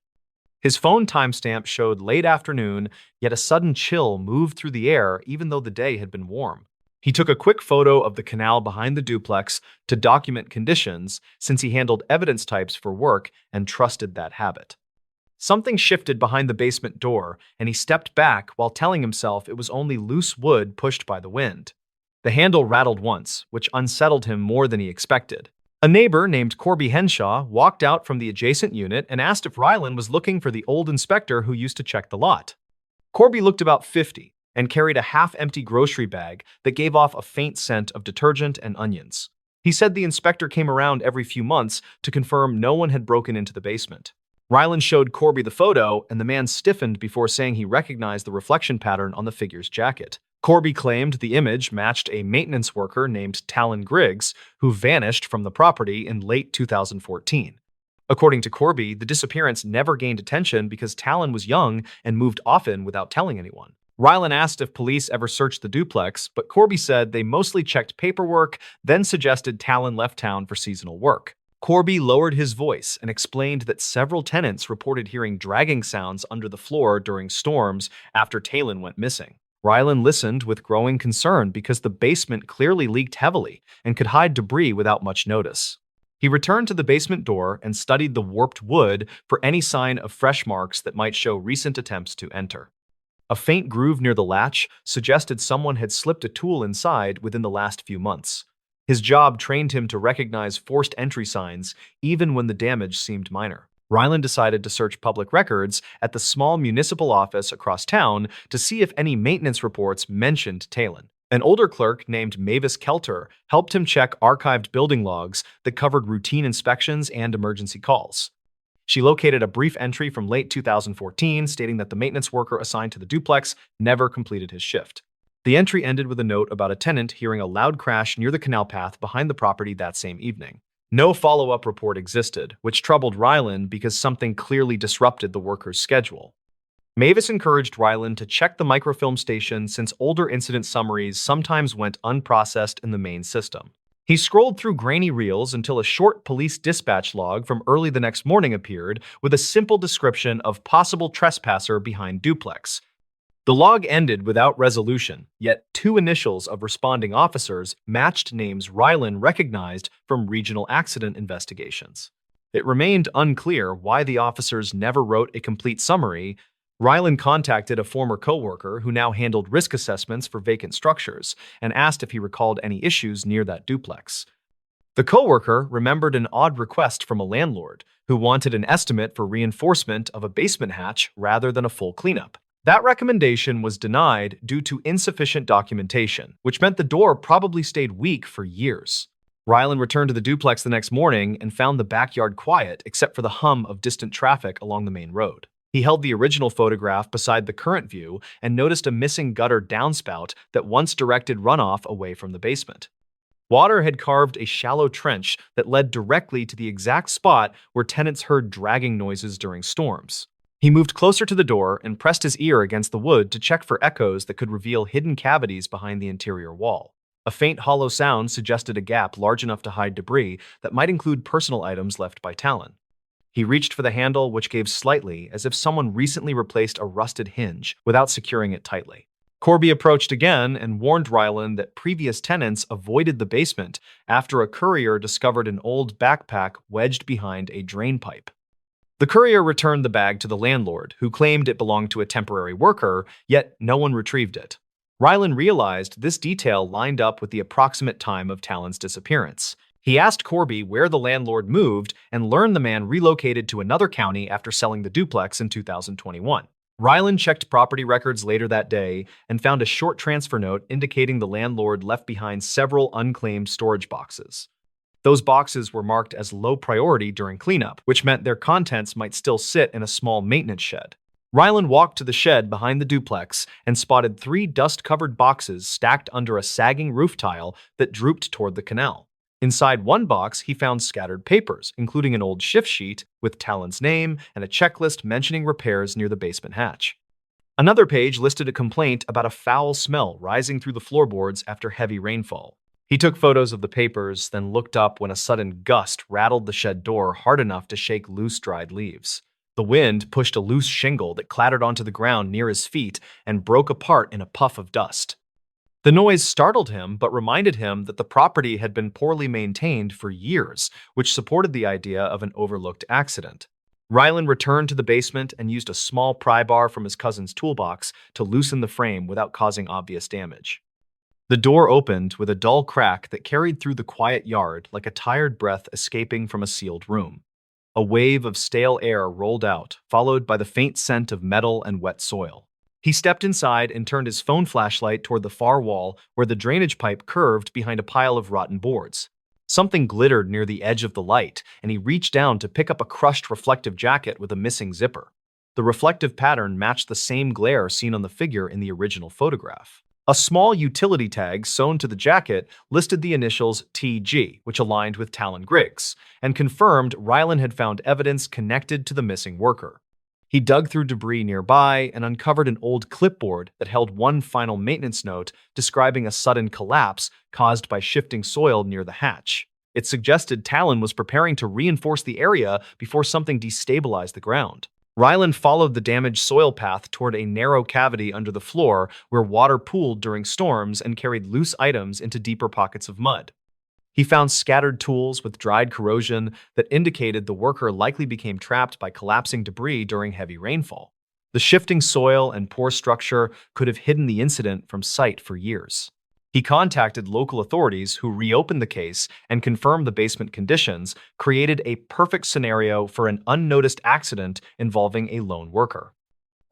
His phone timestamp showed late afternoon, yet a sudden chill moved through the air even though the day had been warm. He took a quick photo of the canal behind the duplex to document conditions since he handled evidence types for work and trusted that habit. Something shifted behind the basement door, and he stepped back while telling himself it was only loose wood pushed by the wind. The handle rattled once, which unsettled him more than he expected. A neighbor named Corby Henshaw walked out from the adjacent unit and asked if Rylan was looking for the old inspector who used to check the lot. Corby looked about 50 and carried a half-empty grocery bag that gave off a faint scent of detergent and onions. He said the inspector came around every few months to confirm no one had broken into the basement. Rylan showed Corby the photo, and the man stiffened before saying he recognized the reflection pattern on the figure's jacket. Corby claimed the image matched a maintenance worker named Talon Griggs, who vanished from the property in late 2014. According to Corby, the disappearance never gained attention because Talon was young and moved often without telling anyone. Rylan asked if police ever searched the duplex, but Corby said they mostly checked paperwork, then suggested Talon left town for seasonal work. Corby lowered his voice and explained that several tenants reported hearing dragging sounds under the floor during storms after Talon went missing. Rylan listened with growing concern because the basement clearly leaked heavily and could hide debris without much notice. He returned to the basement door and studied the warped wood for any sign of fresh marks that might show recent attempts to enter. A faint groove near the latch suggested someone had slipped a tool inside within the last few months. His job trained him to recognize forced entry signs even when the damage seemed minor. Rylan decided to search public records at the small municipal office across town to see if any maintenance reports mentioned Talon. An older clerk named Mavis Kelter helped him check archived building logs that covered routine inspections and emergency calls. She located a brief entry from late 2014 stating that the maintenance worker assigned to the duplex never completed his shift. The entry ended with a note about a tenant hearing a loud crash near the canal path behind the property that same evening. No follow-up report existed, which troubled Rylan because something clearly disrupted the worker's schedule. Mavis encouraged Rylan to check the microfilm station since older incident summaries sometimes went unprocessed in the main system. He scrolled through grainy reels until a short police dispatch log from early the next morning appeared with a simple description of possible trespasser behind duplex. The log ended without resolution, yet two initials of responding officers matched names Rylan recognized from regional accident investigations. It remained unclear why the officers never wrote a complete summary. Rylan contacted a former coworker who now handled risk assessments for vacant structures and asked if he recalled any issues near that duplex. The coworker remembered an odd request from a landlord who wanted an estimate for reinforcement of a basement hatch rather than a full cleanup. That recommendation was denied due to insufficient documentation, which meant the door probably stayed weak for years. Rylan returned to the duplex the next morning and found the backyard quiet except for the hum of distant traffic along the main road. He held the original photograph beside the current view and noticed a missing gutter downspout that once directed runoff away from the basement. Water had carved a shallow trench that led directly to the exact spot where tenants heard dragging noises during storms. He moved closer to the door and pressed his ear against the wood to check for echoes that could reveal hidden cavities behind the interior wall. A faint hollow sound suggested a gap large enough to hide debris that might include personal items left by Talon. He reached for the handle, which gave slightly, as if someone recently replaced a rusted hinge without securing it tightly. Corby approached again and warned Rylan that previous tenants avoided the basement after a courier discovered an old backpack wedged behind a drain pipe. The courier returned the bag to the landlord, who claimed it belonged to a temporary worker, yet no one retrieved it. Rylan realized this detail lined up with the approximate time of Talon's disappearance. He asked Corby where the landlord moved and learned the man relocated to another county after selling the duplex in 2021. Rylan checked property records later that day and found a short transfer note indicating the landlord left behind several unclaimed storage boxes. Those boxes were marked as low priority during cleanup, which meant their contents might still sit in a small maintenance shed. Rylan walked to the shed behind the duplex and spotted 3 dust-covered boxes stacked under a sagging roof tile that drooped toward the canal. Inside one box, he found scattered papers, including an old shift sheet with Talon's name and a checklist mentioning repairs near the basement hatch. Another page listed a complaint about a foul smell rising through the floorboards after heavy rainfall. He took photos of the papers, then looked up when a sudden gust rattled the shed door hard enough to shake loose dried leaves. The wind pushed a loose shingle that clattered onto the ground near his feet and broke apart in a puff of dust. The noise startled him, but reminded him that the property had been poorly maintained for years, which supported the idea of an overlooked accident. Rylan returned to the basement and used a small pry bar from his cousin's toolbox to loosen the frame without causing obvious damage. The door opened with a dull crack that carried through the quiet yard like a tired breath escaping from a sealed room. A wave of stale air rolled out, followed by the faint scent of metal and wet soil. He stepped inside and turned his phone flashlight toward the far wall where the drainage pipe curved behind a pile of rotten boards. Something glittered near the edge of the light, and he reached down to pick up a crushed reflective jacket with a missing zipper. The reflective pattern matched the same glare seen on the figure in the original photograph. A small utility tag sewn to the jacket listed the initials TG, which aligned with Talon Griggs, and confirmed Rylan had found evidence connected to the missing worker. He dug through debris nearby and uncovered an old clipboard that held one final maintenance note describing a sudden collapse caused by shifting soil near the hatch. It suggested Talon was preparing to reinforce the area before something destabilized the ground. Rylan followed the damaged soil path toward a narrow cavity under the floor where water pooled during storms and carried loose items into deeper pockets of mud. He found scattered tools with dried corrosion that indicated the worker likely became trapped by collapsing debris during heavy rainfall. The shifting soil and poor structure could have hidden the incident from sight for years. He contacted local authorities who reopened the case and confirmed the basement conditions created a perfect scenario for an unnoticed accident involving a lone worker.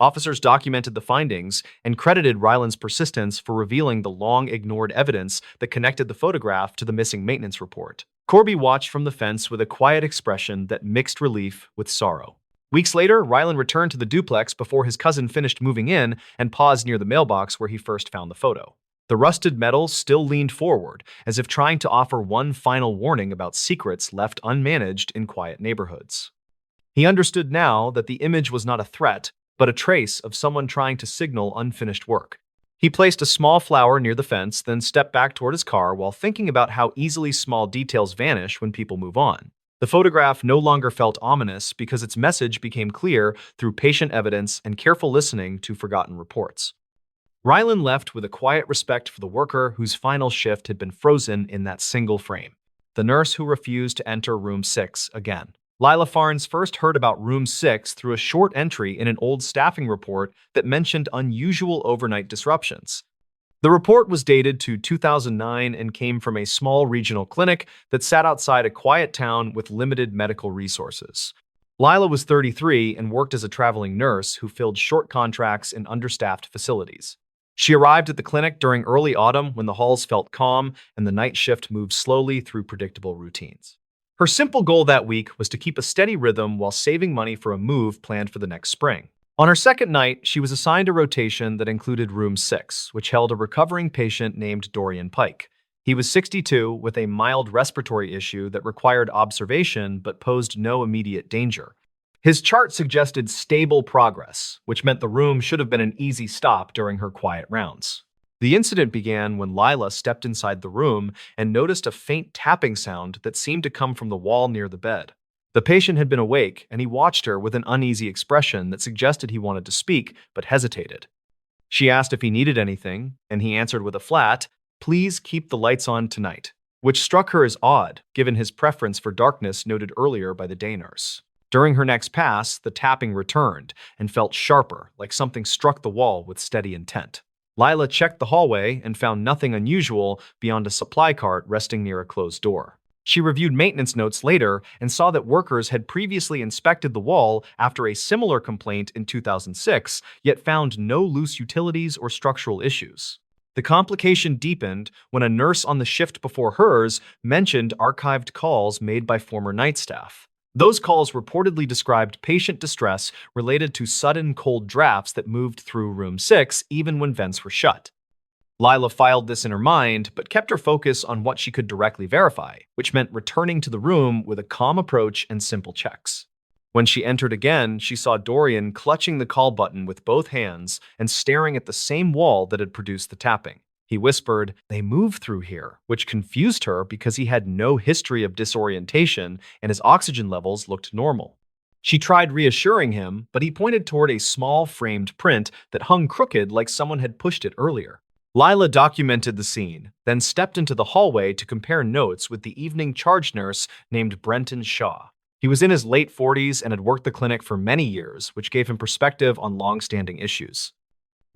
Officers documented the findings and credited Rylan's persistence for revealing the long-ignored evidence that connected the photograph to the missing maintenance report. Corby watched from the fence with a quiet expression that mixed relief with sorrow. Weeks later, Rylan returned to the duplex before his cousin finished moving in and paused near the mailbox where he first found the photo. The rusted metal still leaned forward, as if trying to offer one final warning about secrets left unmanaged in quiet neighborhoods. He understood now that the image was not a threat, but a trace of someone trying to signal unfinished work. He placed a small flower near the fence, then stepped back toward his car while thinking about how easily small details vanish when people move on. The photograph no longer felt ominous because its message became clear through patient evidence and careful listening to forgotten reports. Rylan left with a quiet respect for the worker whose final shift had been frozen in that single frame, the nurse who refused to enter room 6 again. Lila Farnes first heard about room 6 through a short entry in an old staffing report that mentioned unusual overnight disruptions. The report was dated to 2009 and came from a small regional clinic that sat outside a quiet town with limited medical resources. Lila was 33 and worked as a traveling nurse who filled short contracts in understaffed facilities. She arrived at the clinic during early autumn when the halls felt calm and the night shift moved slowly through predictable routines. Her simple goal that week was to keep a steady rhythm while saving money for a move planned for the next spring. On her second night, she was assigned a rotation that included room 6, which held a recovering patient named Dorian Pike. He was 62 with a mild respiratory issue that required observation but posed no immediate danger. His chart suggested stable progress, which meant the room should have been an easy stop during her quiet rounds. The incident began when Lila stepped inside the room and noticed a faint tapping sound that seemed to come from the wall near the bed. The patient had been awake, and he watched her with an uneasy expression that suggested he wanted to speak but hesitated. She asked if he needed anything, and he answered with a flat, "Please keep the lights on tonight," which struck her as odd, given his preference for darkness noted earlier by the day nurse. During her next pass, the tapping returned and felt sharper, like something struck the wall with steady intent. Lila checked the hallway and found nothing unusual beyond a supply cart resting near a closed door. She reviewed maintenance notes later and saw that workers had previously inspected the wall after a similar complaint in 2006, yet found no loose utilities or structural issues. The complication deepened when a nurse on the shift before hers mentioned archived calls made by former night staff. Those calls reportedly described patient distress related to sudden cold drafts that moved through room 6 even when vents were shut. Lila filed this in her mind, but kept her focus on what she could directly verify, which meant returning to the room with a calm approach and simple checks. When she entered again, she saw Dorian clutching the call button with both hands and staring at the same wall that had produced the tapping. He whispered, "They move through here," which confused her because he had no history of disorientation and his oxygen levels looked normal. She tried reassuring him, but he pointed toward a small framed print that hung crooked like someone had pushed it earlier. Lila documented the scene, then stepped into the hallway to compare notes with the evening charge nurse named Brenton Shaw. He was in his late 40s and had worked the clinic for many years, which gave him perspective on long-standing issues.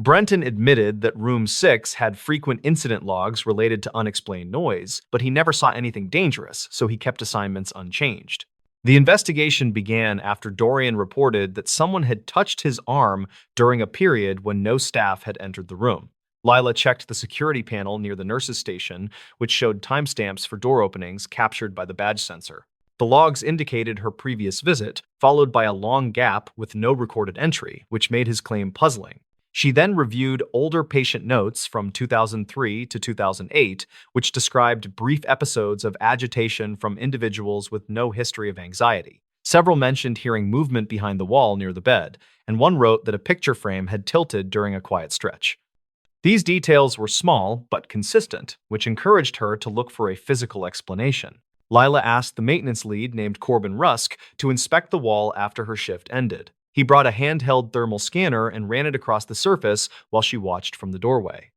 Brenton admitted that Room 6 had frequent incident logs related to unexplained noise, but he never saw anything dangerous, so he kept assignments unchanged. The investigation began after Dorian reported that someone had touched his arm during a period when no staff had entered the room. Lila checked the security panel near the nurse's station, which showed timestamps for door openings captured by the badge sensor. The logs indicated her previous visit, followed by a long gap with no recorded entry, which made his claim puzzling. She then reviewed older patient notes from 2003 to 2008, which described brief episodes of agitation from individuals with no history of anxiety. Several mentioned hearing movement behind the wall near the bed, and one wrote that a picture frame had tilted during a quiet stretch. These details were small but consistent, which encouraged her to look for a physical explanation. Lila asked the maintenance lead named Corbin Rusk to inspect the wall after her shift ended. He brought a handheld thermal scanner and ran it across the surface while she watched from the doorway.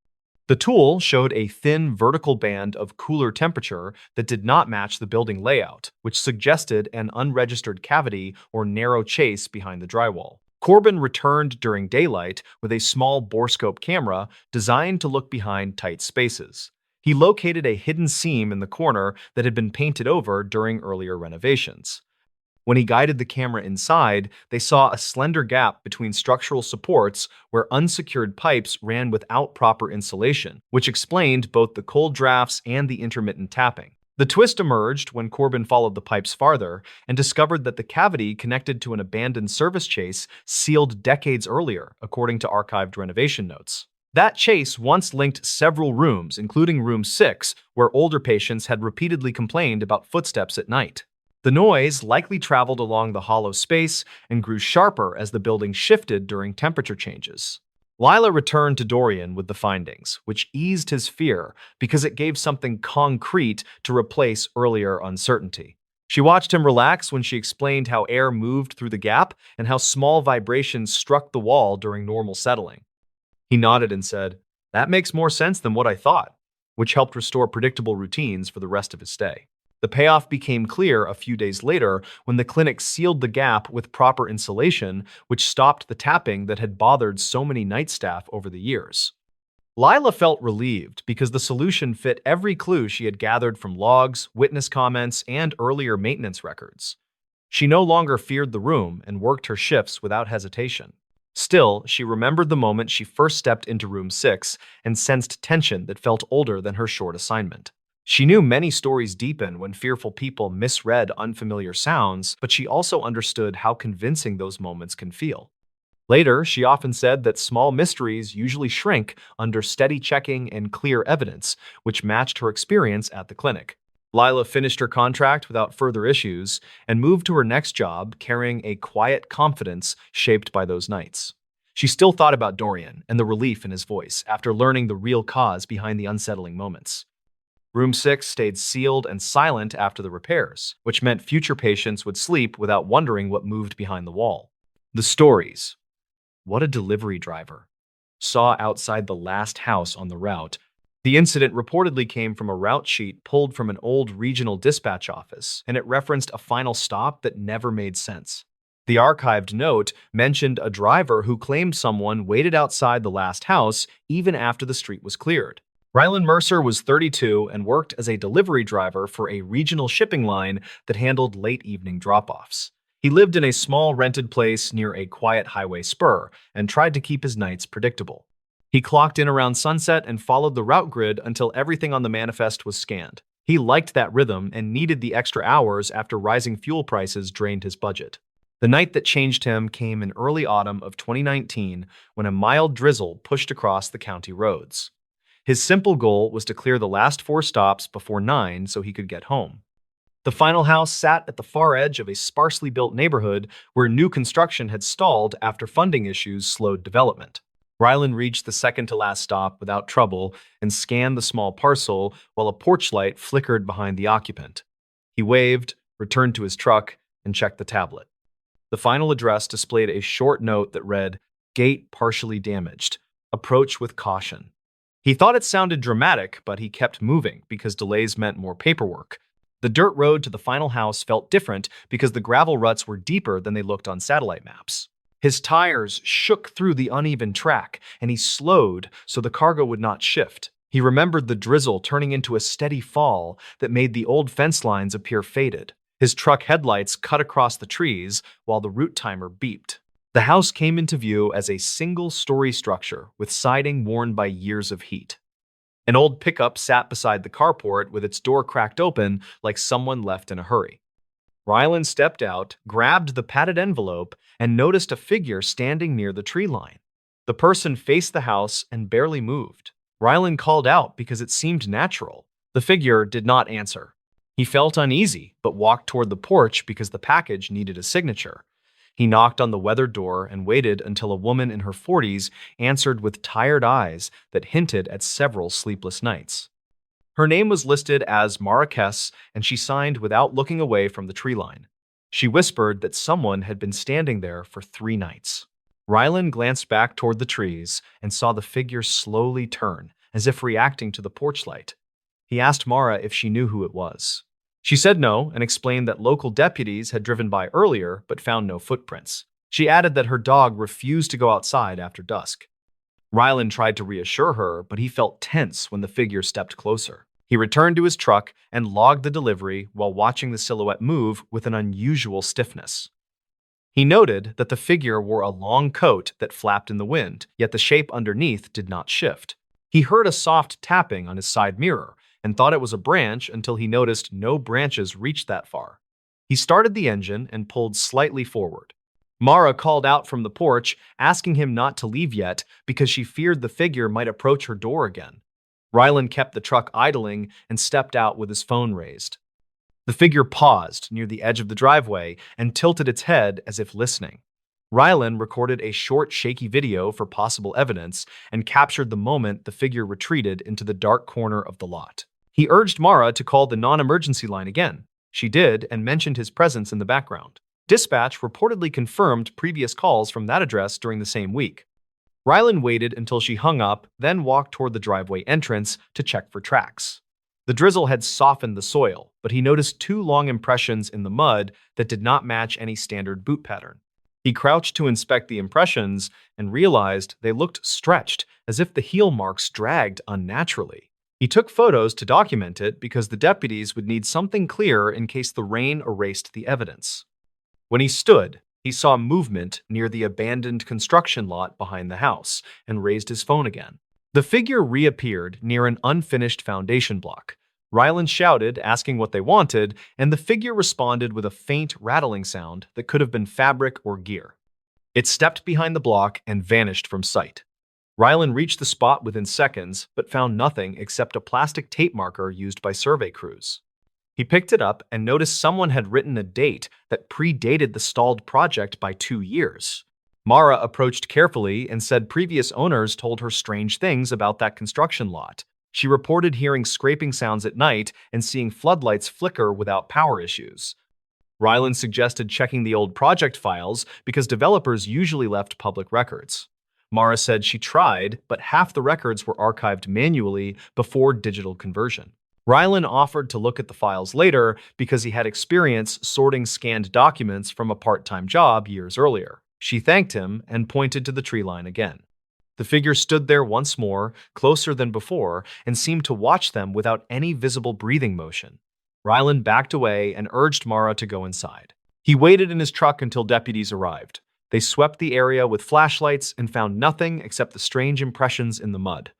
The tool showed a thin vertical band of cooler temperature that did not match the building layout, which suggested an unregistered cavity or narrow chase behind the drywall. Corbin returned during daylight with a small borescope camera designed to look behind tight spaces. He located a hidden seam in the corner that had been painted over during earlier renovations. When he guided the camera inside, they saw a slender gap between structural supports where unsecured pipes ran without proper insulation, which explained both the cold drafts and the intermittent tapping. The twist emerged when Corbin followed the pipes farther and discovered that the cavity connected to an abandoned service chase sealed decades earlier, according to archived renovation notes. That chase once linked several rooms, including Room 6, where older patients had repeatedly complained about footsteps at night. The noise likely traveled along the hollow space and grew sharper as the building shifted during temperature changes. Lila returned to Dorian with the findings, which eased his fear because it gave something concrete to replace earlier uncertainty. She watched him relax when she explained how air moved through the gap and how small vibrations struck the wall during normal settling. He nodded and said, "That makes more sense than what I thought," which helped restore predictable routines for the rest of his stay. The payoff became clear a few days later when the clinic sealed the gap with proper insulation, which stopped the tapping that had bothered so many night staff over the years. Lila felt relieved because the solution fit every clue she had gathered from logs, witness comments, and earlier maintenance records. She no longer feared the room and worked her shifts without hesitation. Still, she remembered the moment she first stepped into Room 6 and sensed tension that felt older than her short assignment. She knew many stories deepen when fearful people misread unfamiliar sounds, but she also understood how convincing those moments can feel. Later, she often said that small mysteries usually shrink under steady checking and clear evidence, which matched her experience at the clinic. Lila finished her contract without further issues and moved to her next job carrying a quiet confidence shaped by those nights. She still thought about Dorian and the relief in his voice after learning the real cause behind the unsettling moments. Room 6 stayed sealed and silent after the repairs, which meant future patients would sleep without wondering what moved behind the wall. The stories. What a delivery driver. Saw outside the last house on the route. The incident reportedly came from a route sheet pulled from an old regional dispatch office, and it referenced a final stop that never made sense. The archived note mentioned a driver who claimed someone waited outside the last house even after the street was cleared. Rylan Mercer was 32 and worked as a delivery driver for a regional shipping line that handled late evening drop-offs. He lived in a small rented place near a quiet highway spur and tried to keep his nights predictable. He clocked in around sunset and followed the route grid until everything on the manifest was scanned. He liked that rhythm and needed the extra hours after rising fuel prices drained his budget. The night that changed him came in early autumn of 2019 when a mild drizzle pushed across the county roads. His simple goal was to clear the last 4 stops before 9 so he could get home. The final house sat at the far edge of a sparsely built neighborhood where new construction had stalled after funding issues slowed development. Rylan reached the second-to-last stop without trouble and scanned the small parcel while a porch light flickered behind the occupant. He waved, returned to his truck, and checked the tablet. The final address displayed a short note that read, "Gate partially damaged. Approach with caution." He thought it sounded dramatic, but he kept moving because delays meant more paperwork. The dirt road to the final house felt different because the gravel ruts were deeper than they looked on satellite maps. His tires shook through the uneven track, and he slowed so the cargo would not shift. He remembered the drizzle turning into a steady fall that made the old fence lines appear faded. His truck headlights cut across the trees while the route timer beeped. The house came into view as a single-story structure with siding worn by years of heat. An old pickup sat beside the carport with its door cracked open like someone left in a hurry. Rylan stepped out, grabbed the padded envelope, and noticed a figure standing near the tree line. The person faced the house and barely moved. Rylan called out because it seemed natural. The figure did not answer. He felt uneasy, but walked toward the porch because the package needed a signature. He knocked on the weathered door and waited until a woman in her 40s answered with tired eyes that hinted at several sleepless nights. Her name was listed as Marquez, and she signed without looking away from the tree line. She whispered that someone had been standing there for 3 nights. Rylan glanced back toward the trees and saw the figure slowly turn, as if reacting to the porch light. He asked Mara if she knew who it was. She said no and explained that local deputies had driven by earlier but found no footprints. She added that her dog refused to go outside after dusk. Rylan tried to reassure her, but he felt tense when the figure stepped closer. He returned to his truck and logged the delivery while watching the silhouette move with an unusual stiffness. He noted that the figure wore a long coat that flapped in the wind, yet the shape underneath did not shift. He heard a soft tapping on his side mirror and thought it was a branch until he noticed no branches reached that far. He started the engine and pulled slightly forward. Mara called out from the porch, asking him not to leave yet because she feared the figure might approach her door again. Rylan kept the truck idling and stepped out with his phone raised. The figure paused near the edge of the driveway and tilted its head as if listening. Rylan recorded a short, shaky video for possible evidence and captured the moment the figure retreated into the dark corner of the lot. He urged Mara to call the non-emergency line again. She did and mentioned his presence in the background. Dispatch reportedly confirmed previous calls from that address during the same week. Rylan waited until she hung up, then walked toward the driveway entrance to check for tracks. The drizzle had softened the soil, but he noticed 2 long impressions in the mud that did not match any standard boot pattern. He crouched to inspect the impressions and realized they looked stretched, as if the heel marks dragged unnaturally. He took photos to document it because the deputies would need something clear in case the rain erased the evidence. When he stood, he saw movement near the abandoned construction lot behind the house and raised his phone again. The figure reappeared near an unfinished foundation block. Rylan shouted, asking what they wanted, and the figure responded with a faint rattling sound that could have been fabric or gear. It stepped behind the block and vanished from sight. Rylan reached the spot within seconds, but found nothing except a plastic tape marker used by survey crews. He picked it up and noticed someone had written a date that predated the stalled project by 2 years. Mara approached carefully and said previous owners told her strange things about that construction lot. She reported hearing scraping sounds at night and seeing floodlights flicker without power issues. Rylan suggested checking the old project files because developers usually left public records. Mara said she tried, but half the records were archived manually before digital conversion. Rylan offered to look at the files later because he had experience sorting scanned documents from a part-time job years earlier. She thanked him and pointed to the tree line again. The figure stood there once more, closer than before, and seemed to watch them without any visible breathing motion. Rylan backed away and urged Mara to go inside. He waited in his truck until deputies arrived. They swept the area with flashlights and found nothing except the strange impressions in the mud.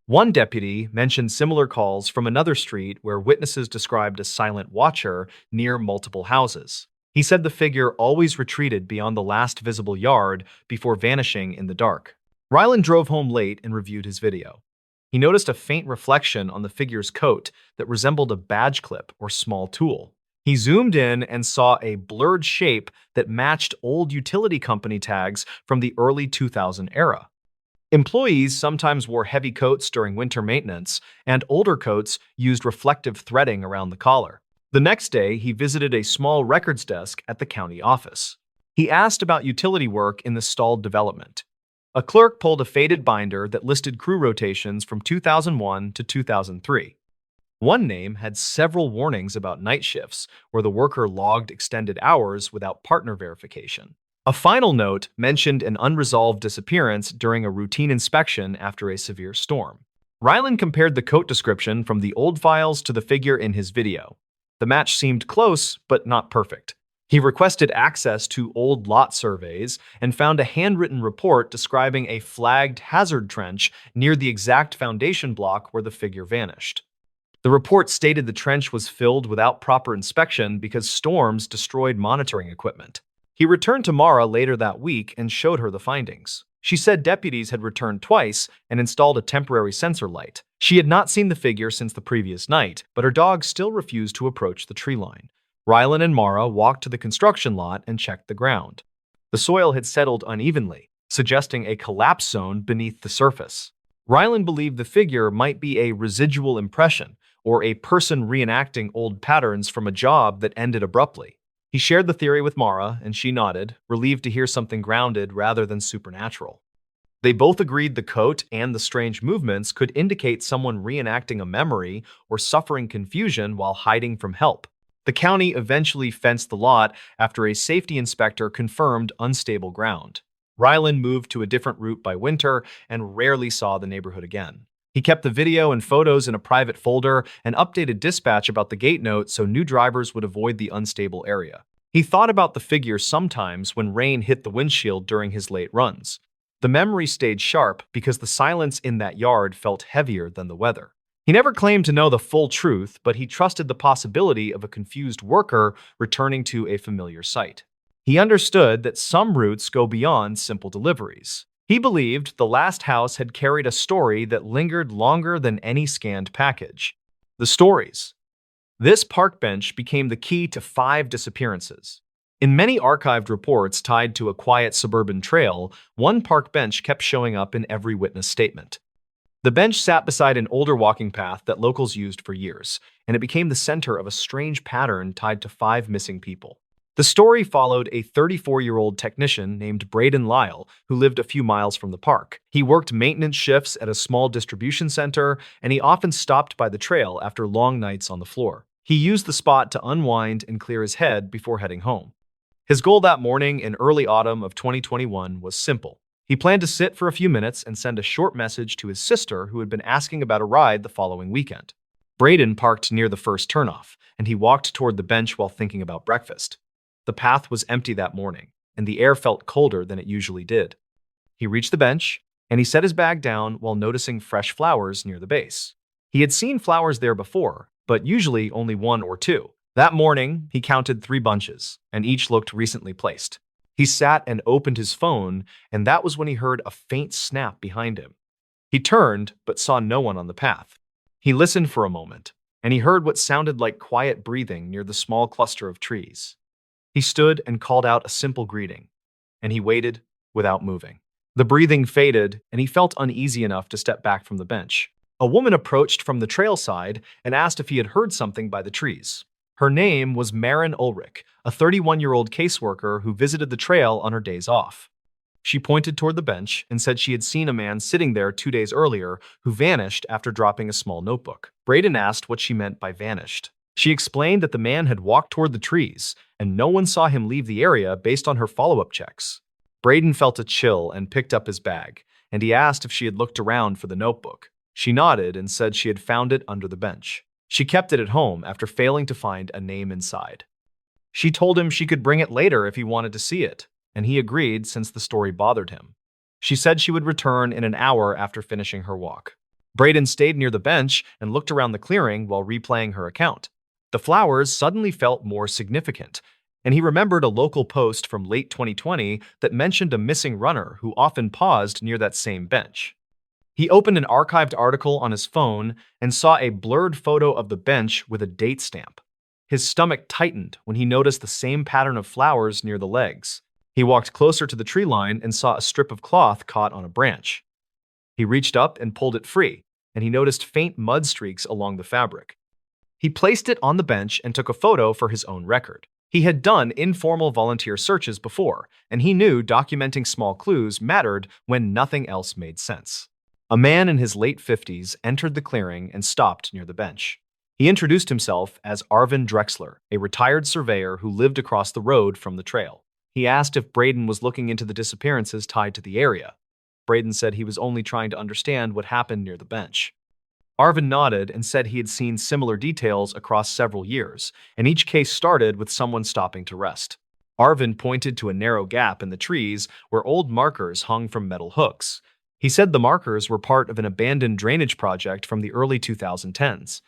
One deputy mentioned similar calls from another street where witnesses described a silent watcher near multiple houses. He said the figure always retreated beyond the last visible yard before vanishing in the dark. Rylan drove home late and reviewed his video. He noticed a faint reflection on the figure's coat that resembled a badge clip or small tool. He zoomed in and saw a blurred shape that matched old utility company tags from the early 2000 era. Employees sometimes wore heavy coats during winter maintenance, and older coats used reflective threading around the collar. The next day, he visited a small records desk at the county office. He asked about utility work in the stalled development. A clerk pulled a faded binder that listed crew rotations from 2001 to 2003. One name had several warnings about night shifts, where the worker logged extended hours without partner verification. A final note mentioned an unresolved disappearance during a routine inspection after a severe storm. Ryland compared the coat description from the old files to the figure in his video. The match seemed close, but not perfect. He requested access to old lot surveys and found a handwritten report describing a flagged hazard trench near the exact foundation block where the figure vanished. The report stated the trench was filled without proper inspection because storms destroyed monitoring equipment. He returned to Mara later that week and showed her the findings. She said deputies had returned twice and installed a temporary sensor light. She had not seen the figure since the previous night, but her dog still refused to approach the tree line. Rylan and Mara walked to the construction lot and checked the ground. The soil had settled unevenly, suggesting a collapse zone beneath the surface. Rylan believed the figure might be a residual impression, or a person reenacting old patterns from a job that ended abruptly. He shared the theory with Mara, and she nodded, relieved to hear something grounded rather than supernatural. They both agreed the coat and the strange movements could indicate someone reenacting a memory or suffering confusion while hiding from help. The county eventually fenced the lot after a safety inspector confirmed unstable ground. Ryland moved to a different route by winter and rarely saw the neighborhood again. He kept the video and photos in a private folder and updated dispatch about the gate note so new drivers would avoid the unstable area. He thought about the figure sometimes when rain hit the windshield during his late runs. The memory stayed sharp because the silence in that yard felt heavier than the weather. He never claimed to know the full truth, but he trusted the possibility of a confused worker returning to a familiar site. He understood that some routes go beyond simple deliveries. He believed the last house had carried a story that lingered longer than any scanned package. The stories. This park bench became the key to 5 disappearances. In many archived reports tied to a quiet suburban trail, one park bench kept showing up in every witness statement. The bench sat beside an older walking path that locals used for years, and it became the center of a strange pattern tied to 5 missing people. The story followed a 34-year-old technician named Braden Lyle, who lived a few miles from the park. He worked maintenance shifts at a small distribution center, and he often stopped by the trail after long nights on the floor. He used the spot to unwind and clear his head before heading home. His goal that morning in early autumn of 2021 was simple. He planned to sit for a few minutes and send a short message to his sister who had been asking about a ride the following weekend. Braden parked near the first turnoff, and he walked toward the bench while thinking about breakfast. The path was empty that morning, and the air felt colder than it usually did. He reached the bench, and he set his bag down while noticing fresh flowers near the base. He had seen flowers there before, but usually only 1 or 2. That morning, he counted 3 bunches, and each looked recently placed. He sat and opened his phone, and that was when he heard a faint snap behind him. He turned, but saw no one on the path. He listened for a moment, and he heard what sounded like quiet breathing near the small cluster of trees. He stood and called out a simple greeting, and he waited without moving. The breathing faded, and he felt uneasy enough to step back from the bench. A woman approached from the trail side and asked if he had heard something by the trees. Her name was Maren Ulrich, a 31-year-old caseworker who visited the trail on her days off. She pointed toward the bench and said she had seen a man sitting there 2 days earlier who vanished after dropping a small notebook. Braden asked what she meant by vanished. She explained that the man had walked toward the trees, and no one saw him leave the area based on her follow-up checks. Braden felt a chill and picked up his bag, and he asked if she had looked around for the notebook. She nodded and said she had found it under the bench. She kept it at home after failing to find a name inside. She told him she could bring it later if he wanted to see it, and he agreed since the story bothered him. She said she would return in an hour after finishing her walk. Braden stayed near the bench and looked around the clearing while replaying her account. The flowers suddenly felt more significant, and he remembered a local post from late 2020 that mentioned a missing runner who often paused near that same bench. He opened an archived article on his phone and saw a blurred photo of the bench with a date stamp. His stomach tightened when he noticed the same pattern of flowers near the legs. He walked closer to the tree line and saw a strip of cloth caught on a branch. He reached up and pulled it free, and he noticed faint mud streaks along the fabric. He placed it on the bench and took a photo for his own record. He had done informal volunteer searches before, and he knew documenting small clues mattered when nothing else made sense. A man in his late 50s entered the clearing and stopped near the bench. He introduced himself as Arvin Drexler, a retired surveyor who lived across the road from the trail. He asked if Braden was looking into the disappearances tied to the area. Braden said he was only trying to understand what happened near the bench. Arvin nodded and said he had seen similar details across several years, and each case started with someone stopping to rest. Arvin pointed to a narrow gap in the trees where old markers hung from metal hooks. He said the markers were part of an abandoned drainage project from the early 2010s.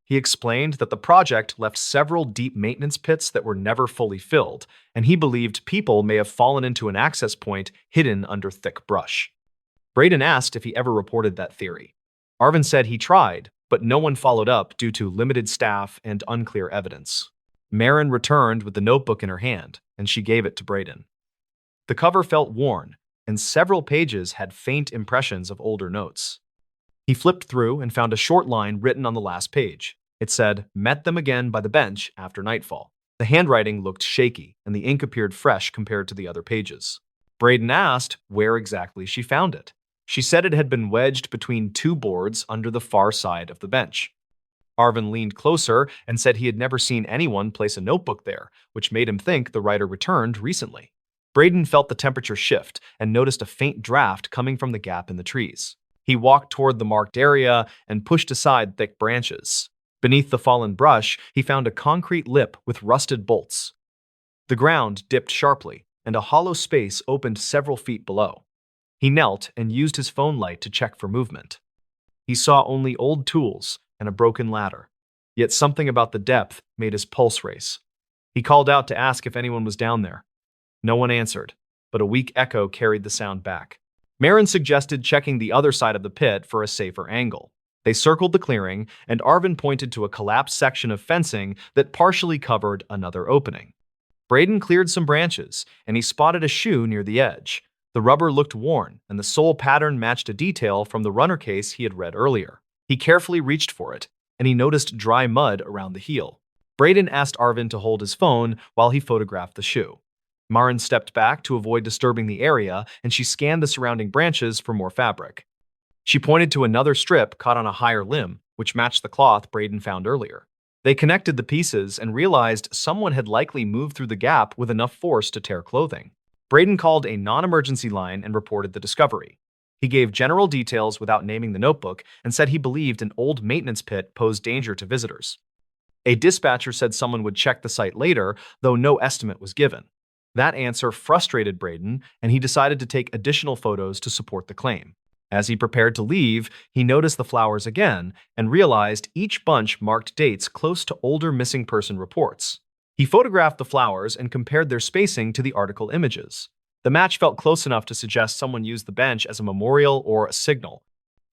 He explained that the project left several deep maintenance pits that were never fully filled, and he believed people may have fallen into an access point hidden under thick brush. Braden asked if he ever reported that theory. Arvin said he tried, but no one followed up due to limited staff and unclear evidence. Marin returned with the notebook in her hand, and she gave it to Braden. The cover felt worn, and several pages had faint impressions of older notes. He flipped through and found a short line written on the last page. It said, "Met them again by the bench after nightfall." The handwriting looked shaky, and the ink appeared fresh compared to the other pages. Braden asked where exactly she found it. She said it had been wedged between two boards under the far side of the bench. Arvin leaned closer and said he had never seen anyone place a notebook there, which made him think the writer returned recently. Braden felt the temperature shift and noticed a faint draft coming from the gap in the trees. He walked toward the marked area and pushed aside thick branches. Beneath the fallen brush, he found a concrete lip with rusted bolts. The ground dipped sharply, and a hollow space opened several feet below. He knelt and used his phone light to check for movement. He saw only old tools and a broken ladder, yet something about the depth made his pulse race. He called out to ask if anyone was down there. No one answered, but a weak echo carried the sound back. Marin suggested checking the other side of the pit for a safer angle. They circled the clearing, and Arvin pointed to a collapsed section of fencing that partially covered another opening. Braden cleared some branches, and he spotted a shoe near the edge. The rubber looked worn, and the sole pattern matched a detail from the runner case he had read earlier. He carefully reached for it, and he noticed dry mud around the heel. Braden asked Arvin to hold his phone while he photographed the shoe. Marin stepped back to avoid disturbing the area, and she scanned the surrounding branches for more fabric. She pointed to another strip caught on a higher limb, which matched the cloth Braden found earlier. They connected the pieces and realized someone had likely moved through the gap with enough force to tear clothing. Braden called a non-emergency line and reported the discovery. He gave general details without naming the notebook and said he believed an old maintenance pit posed danger to visitors. A dispatcher said someone would check the site later, though no estimate was given. That answer frustrated Braden, and he decided to take additional photos to support the claim. As he prepared to leave, he noticed the flowers again and realized each bunch marked dates close to older missing person reports. He photographed the flowers and compared their spacing to the article images. The match felt close enough to suggest someone used the bench as a memorial or a signal.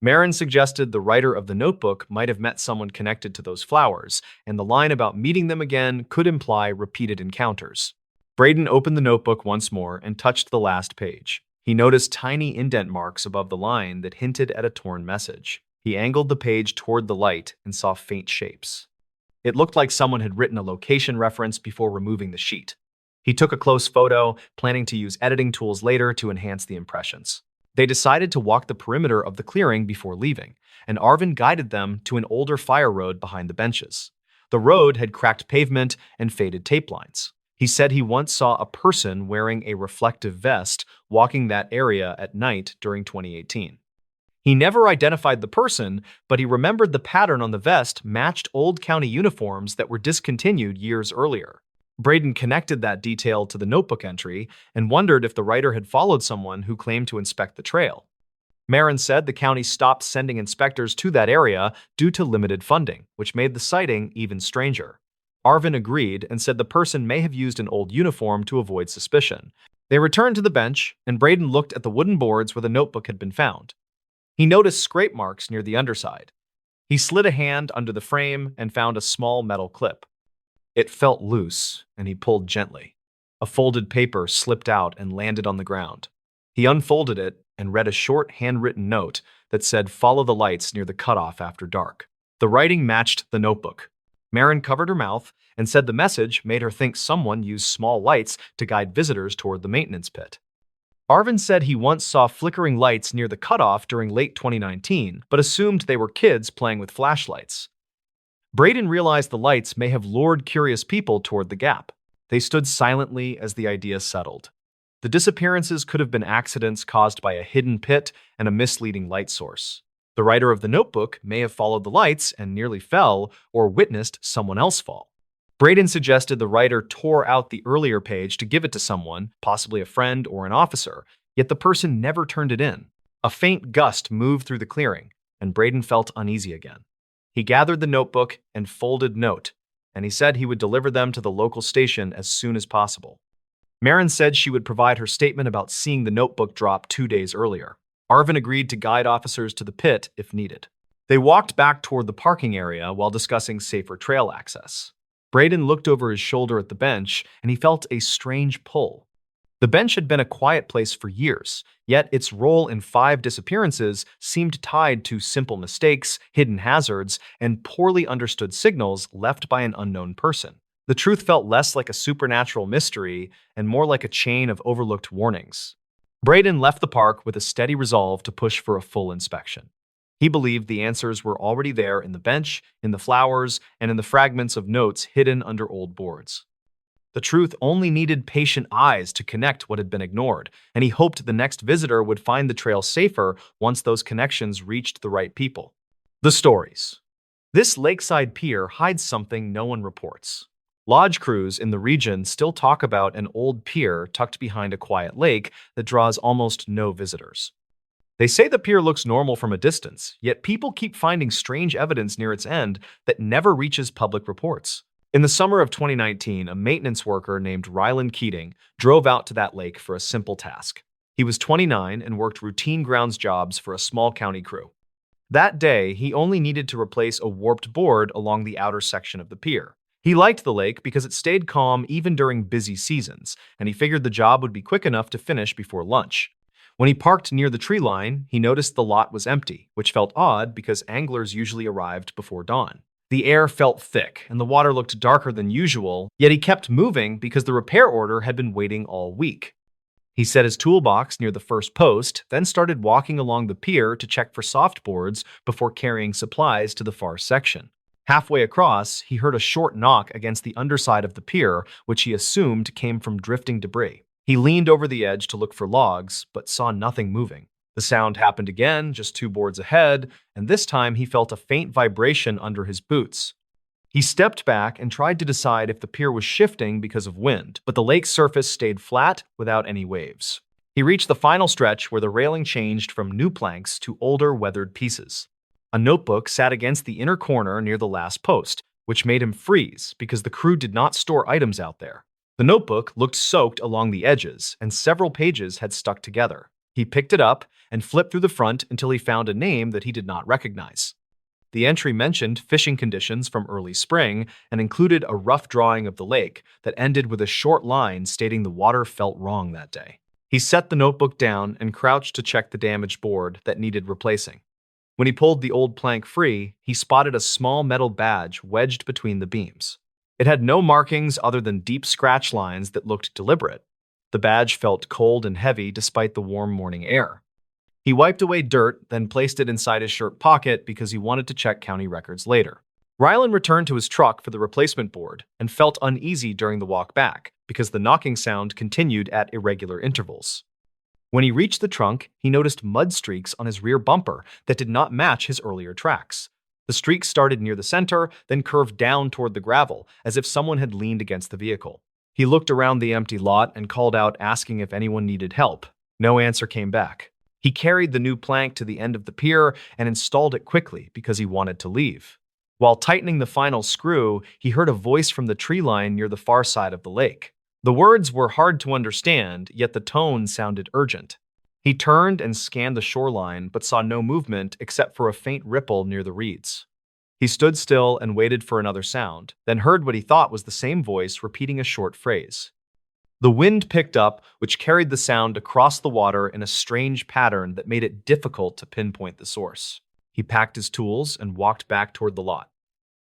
Marin suggested the writer of the notebook might have met someone connected to those flowers, and the line about meeting them again could imply repeated encounters. Braden opened the notebook once more and touched the last page. He noticed tiny indent marks above the line that hinted at a torn message. He angled the page toward the light and saw faint shapes. It looked like someone had written a location reference before removing the sheet. He took a close photo, planning to use editing tools later to enhance the impressions. They decided to walk the perimeter of the clearing before leaving, and Arvin guided them to an older fire road behind the benches. The road had cracked pavement and faded tape lines. He said he once saw a person wearing a reflective vest walking that area at night during 2018. He never identified the person, but he remembered the pattern on the vest matched old county uniforms that were discontinued years earlier. Braden connected that detail to the notebook entry and wondered if the writer had followed someone who claimed to inspect the trail. Marin said the county stopped sending inspectors to that area due to limited funding, which made the sighting even stranger. Arvin agreed and said the person may have used an old uniform to avoid suspicion. They returned to the bench, and Braden looked at the wooden boards where the notebook had been found. He noticed scrape marks near the underside. He slid a hand under the frame and found a small metal clip. It felt loose, and he pulled gently. A folded paper slipped out and landed on the ground. He unfolded it and read a short handwritten note that said, "Follow the lights near the cutoff after dark." The writing matched the notebook. Marin covered her mouth and said the message made her think someone used small lights to guide visitors toward the maintenance pit. Arvin said he once saw flickering lights near the cutoff during late 2019, but assumed they were kids playing with flashlights. Braden realized the lights may have lured curious people toward the gap. They stood silently as the idea settled. The disappearances could have been accidents caused by a hidden pit and a misleading light source. The writer of the notebook may have followed the lights and nearly fell or witnessed someone else fall. Braden suggested the writer tore out the earlier page to give it to someone, possibly a friend or an officer, yet the person never turned it in. A faint gust moved through the clearing, and Braden felt uneasy again. He gathered the notebook and folded note, and he said he would deliver them to the local station as soon as possible. Marin said she would provide her statement about seeing the notebook drop 2 days earlier. Arvin agreed to guide officers to the pit if needed. They walked back toward the parking area while discussing safer trail access. Braden looked over his shoulder at the bench, and he felt a strange pull. The bench had been a quiet place for years, yet its role in 5 disappearances seemed tied to simple mistakes, hidden hazards, and poorly understood signals left by an unknown person. The truth felt less like a supernatural mystery and more like a chain of overlooked warnings. Braden left the park with a steady resolve to push for a full inspection. He believed the answers were already there in the bench, in the flowers, and in the fragments of notes hidden under old boards. The truth only needed patient eyes to connect what had been ignored, and he hoped the next visitor would find the trail safer once those connections reached the right people. The stories. This lakeside pier hides something no one reports. Lodge crews in the region still talk about an old pier tucked behind a quiet lake that draws almost no visitors. They say the pier looks normal from a distance, yet people keep finding strange evidence near its end that never reaches public reports. In the summer of 2019, a maintenance worker named Ryland Keating drove out to that lake for a simple task. He was 29 and worked routine grounds jobs for a small county crew. That day, he only needed to replace a warped board along the outer section of the pier. He liked the lake because it stayed calm even during busy seasons, and he figured the job would be quick enough to finish before lunch. When he parked near the tree line, he noticed the lot was empty, which felt odd because anglers usually arrived before dawn. The air felt thick, and the water looked darker than usual, yet he kept moving because the repair order had been waiting all week. He set his toolbox near the first post, then started walking along the pier to check for softboards before carrying supplies to the far section. Halfway across, he heard a short knock against the underside of the pier, which he assumed came from drifting debris. He leaned over the edge to look for logs, but saw nothing moving. The sound happened again, just 2 boards ahead, and this time he felt a faint vibration under his boots. He stepped back and tried to decide if the pier was shifting because of wind, but the lake's surface stayed flat without any waves. He reached the final stretch where the railing changed from new planks to older, weathered pieces. A notebook sat against the inner corner near the last post, which made him freeze because the crew did not store items out there. The notebook looked soaked along the edges, and several pages had stuck together. He picked it up and flipped through the front until he found a name that he did not recognize. The entry mentioned fishing conditions from early spring and included a rough drawing of the lake that ended with a short line stating the water felt wrong that day. He set the notebook down and crouched to check the damaged board that needed replacing. When he pulled the old plank free, he spotted a small metal badge wedged between the beams. It had no markings other than deep scratch lines that looked deliberate. The badge felt cold and heavy despite the warm morning air. He wiped away dirt, then placed it inside his shirt pocket because he wanted to check county records later. Ryland returned to his truck for the replacement board and felt uneasy during the walk back because the knocking sound continued at irregular intervals. When he reached the trunk, he noticed mud streaks on his rear bumper that did not match his earlier tracks. The streaks started near the center, then curved down toward the gravel, as if someone had leaned against the vehicle. He looked around the empty lot and called out asking if anyone needed help. No answer came back. He carried the new plank to the end of the pier and installed it quickly because he wanted to leave. While tightening the final screw, he heard a voice from the tree line near the far side of the lake. The words were hard to understand, yet the tone sounded urgent. He turned and scanned the shoreline, but saw no movement except for a faint ripple near the reeds. He stood still and waited for another sound, then heard what he thought was the same voice repeating a short phrase. The wind picked up, which carried the sound across the water in a strange pattern that made it difficult to pinpoint the source. He packed his tools and walked back toward the lot.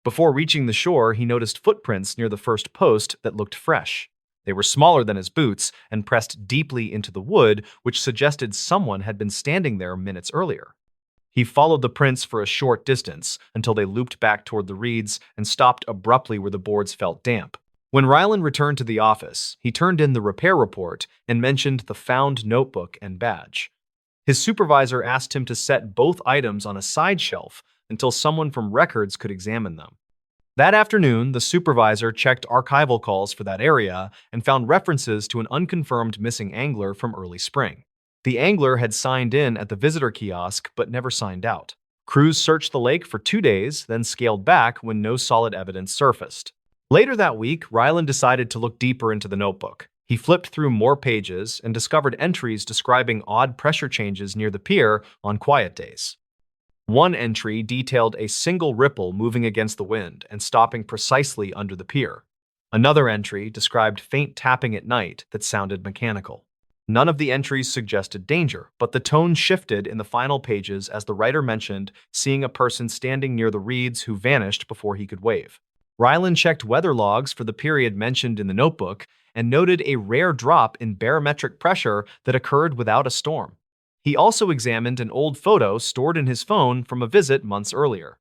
Before reaching the shore, he noticed footprints near the first post that looked fresh. They were smaller than his boots and pressed deeply into the wood, which suggested someone had been standing there minutes earlier. He followed the prints for a short distance until they looped back toward the reeds and stopped abruptly where the boards felt damp. When Rylan returned to the office, he turned in the repair report and mentioned the found notebook and badge. His supervisor asked him to set both items on a side shelf until someone from records could examine them. That afternoon, the supervisor checked archival calls for that area and found references to an unconfirmed missing angler from early spring. The angler had signed in at the visitor kiosk but never signed out. Crews searched the lake for 2 days, then scaled back when no solid evidence surfaced. Later that week, Rylan decided to look deeper into the notebook. He flipped through more pages and discovered entries describing odd pressure changes near the pier on quiet days. One entry detailed a single ripple moving against the wind and stopping precisely under the pier. Another entry described faint tapping at night that sounded mechanical. None of the entries suggested danger, but the tone shifted in the final pages as the writer mentioned seeing a person standing near the reeds who vanished before he could wave. Rylan checked weather logs for the period mentioned in the notebook and noted a rare drop in barometric pressure that occurred without a storm. He also examined an old photo stored in his phone from a visit months earlier.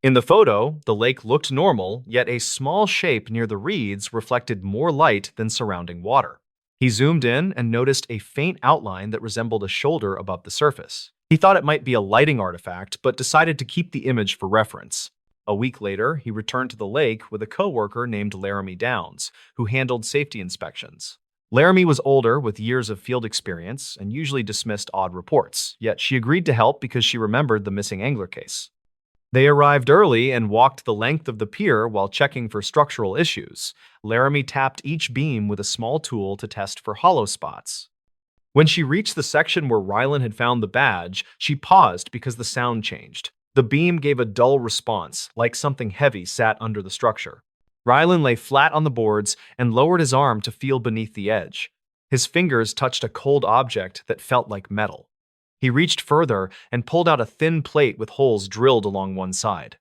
In the photo, the lake looked normal, yet a small shape near the reeds reflected more light than surrounding water. He zoomed in and noticed a faint outline that resembled a shoulder above the surface. He thought it might be a lighting artifact, but decided to keep the image for reference. A week later, he returned to the lake with a coworker named Laramie Downs, who handled safety inspections. Laramie was older with years of field experience and usually dismissed odd reports, yet she agreed to help because she remembered the missing angler case. They arrived early and walked the length of the pier while checking for structural issues. Laramie tapped each beam with a small tool to test for hollow spots. When she reached the section where Rylan had found the badge, she paused because the sound changed. The beam gave a dull response, like something heavy sat under the structure. Rylan lay flat on the boards and lowered his arm to feel beneath the edge. His fingers touched a cold object that felt like metal. He reached further and pulled out a thin plate with holes drilled along one side.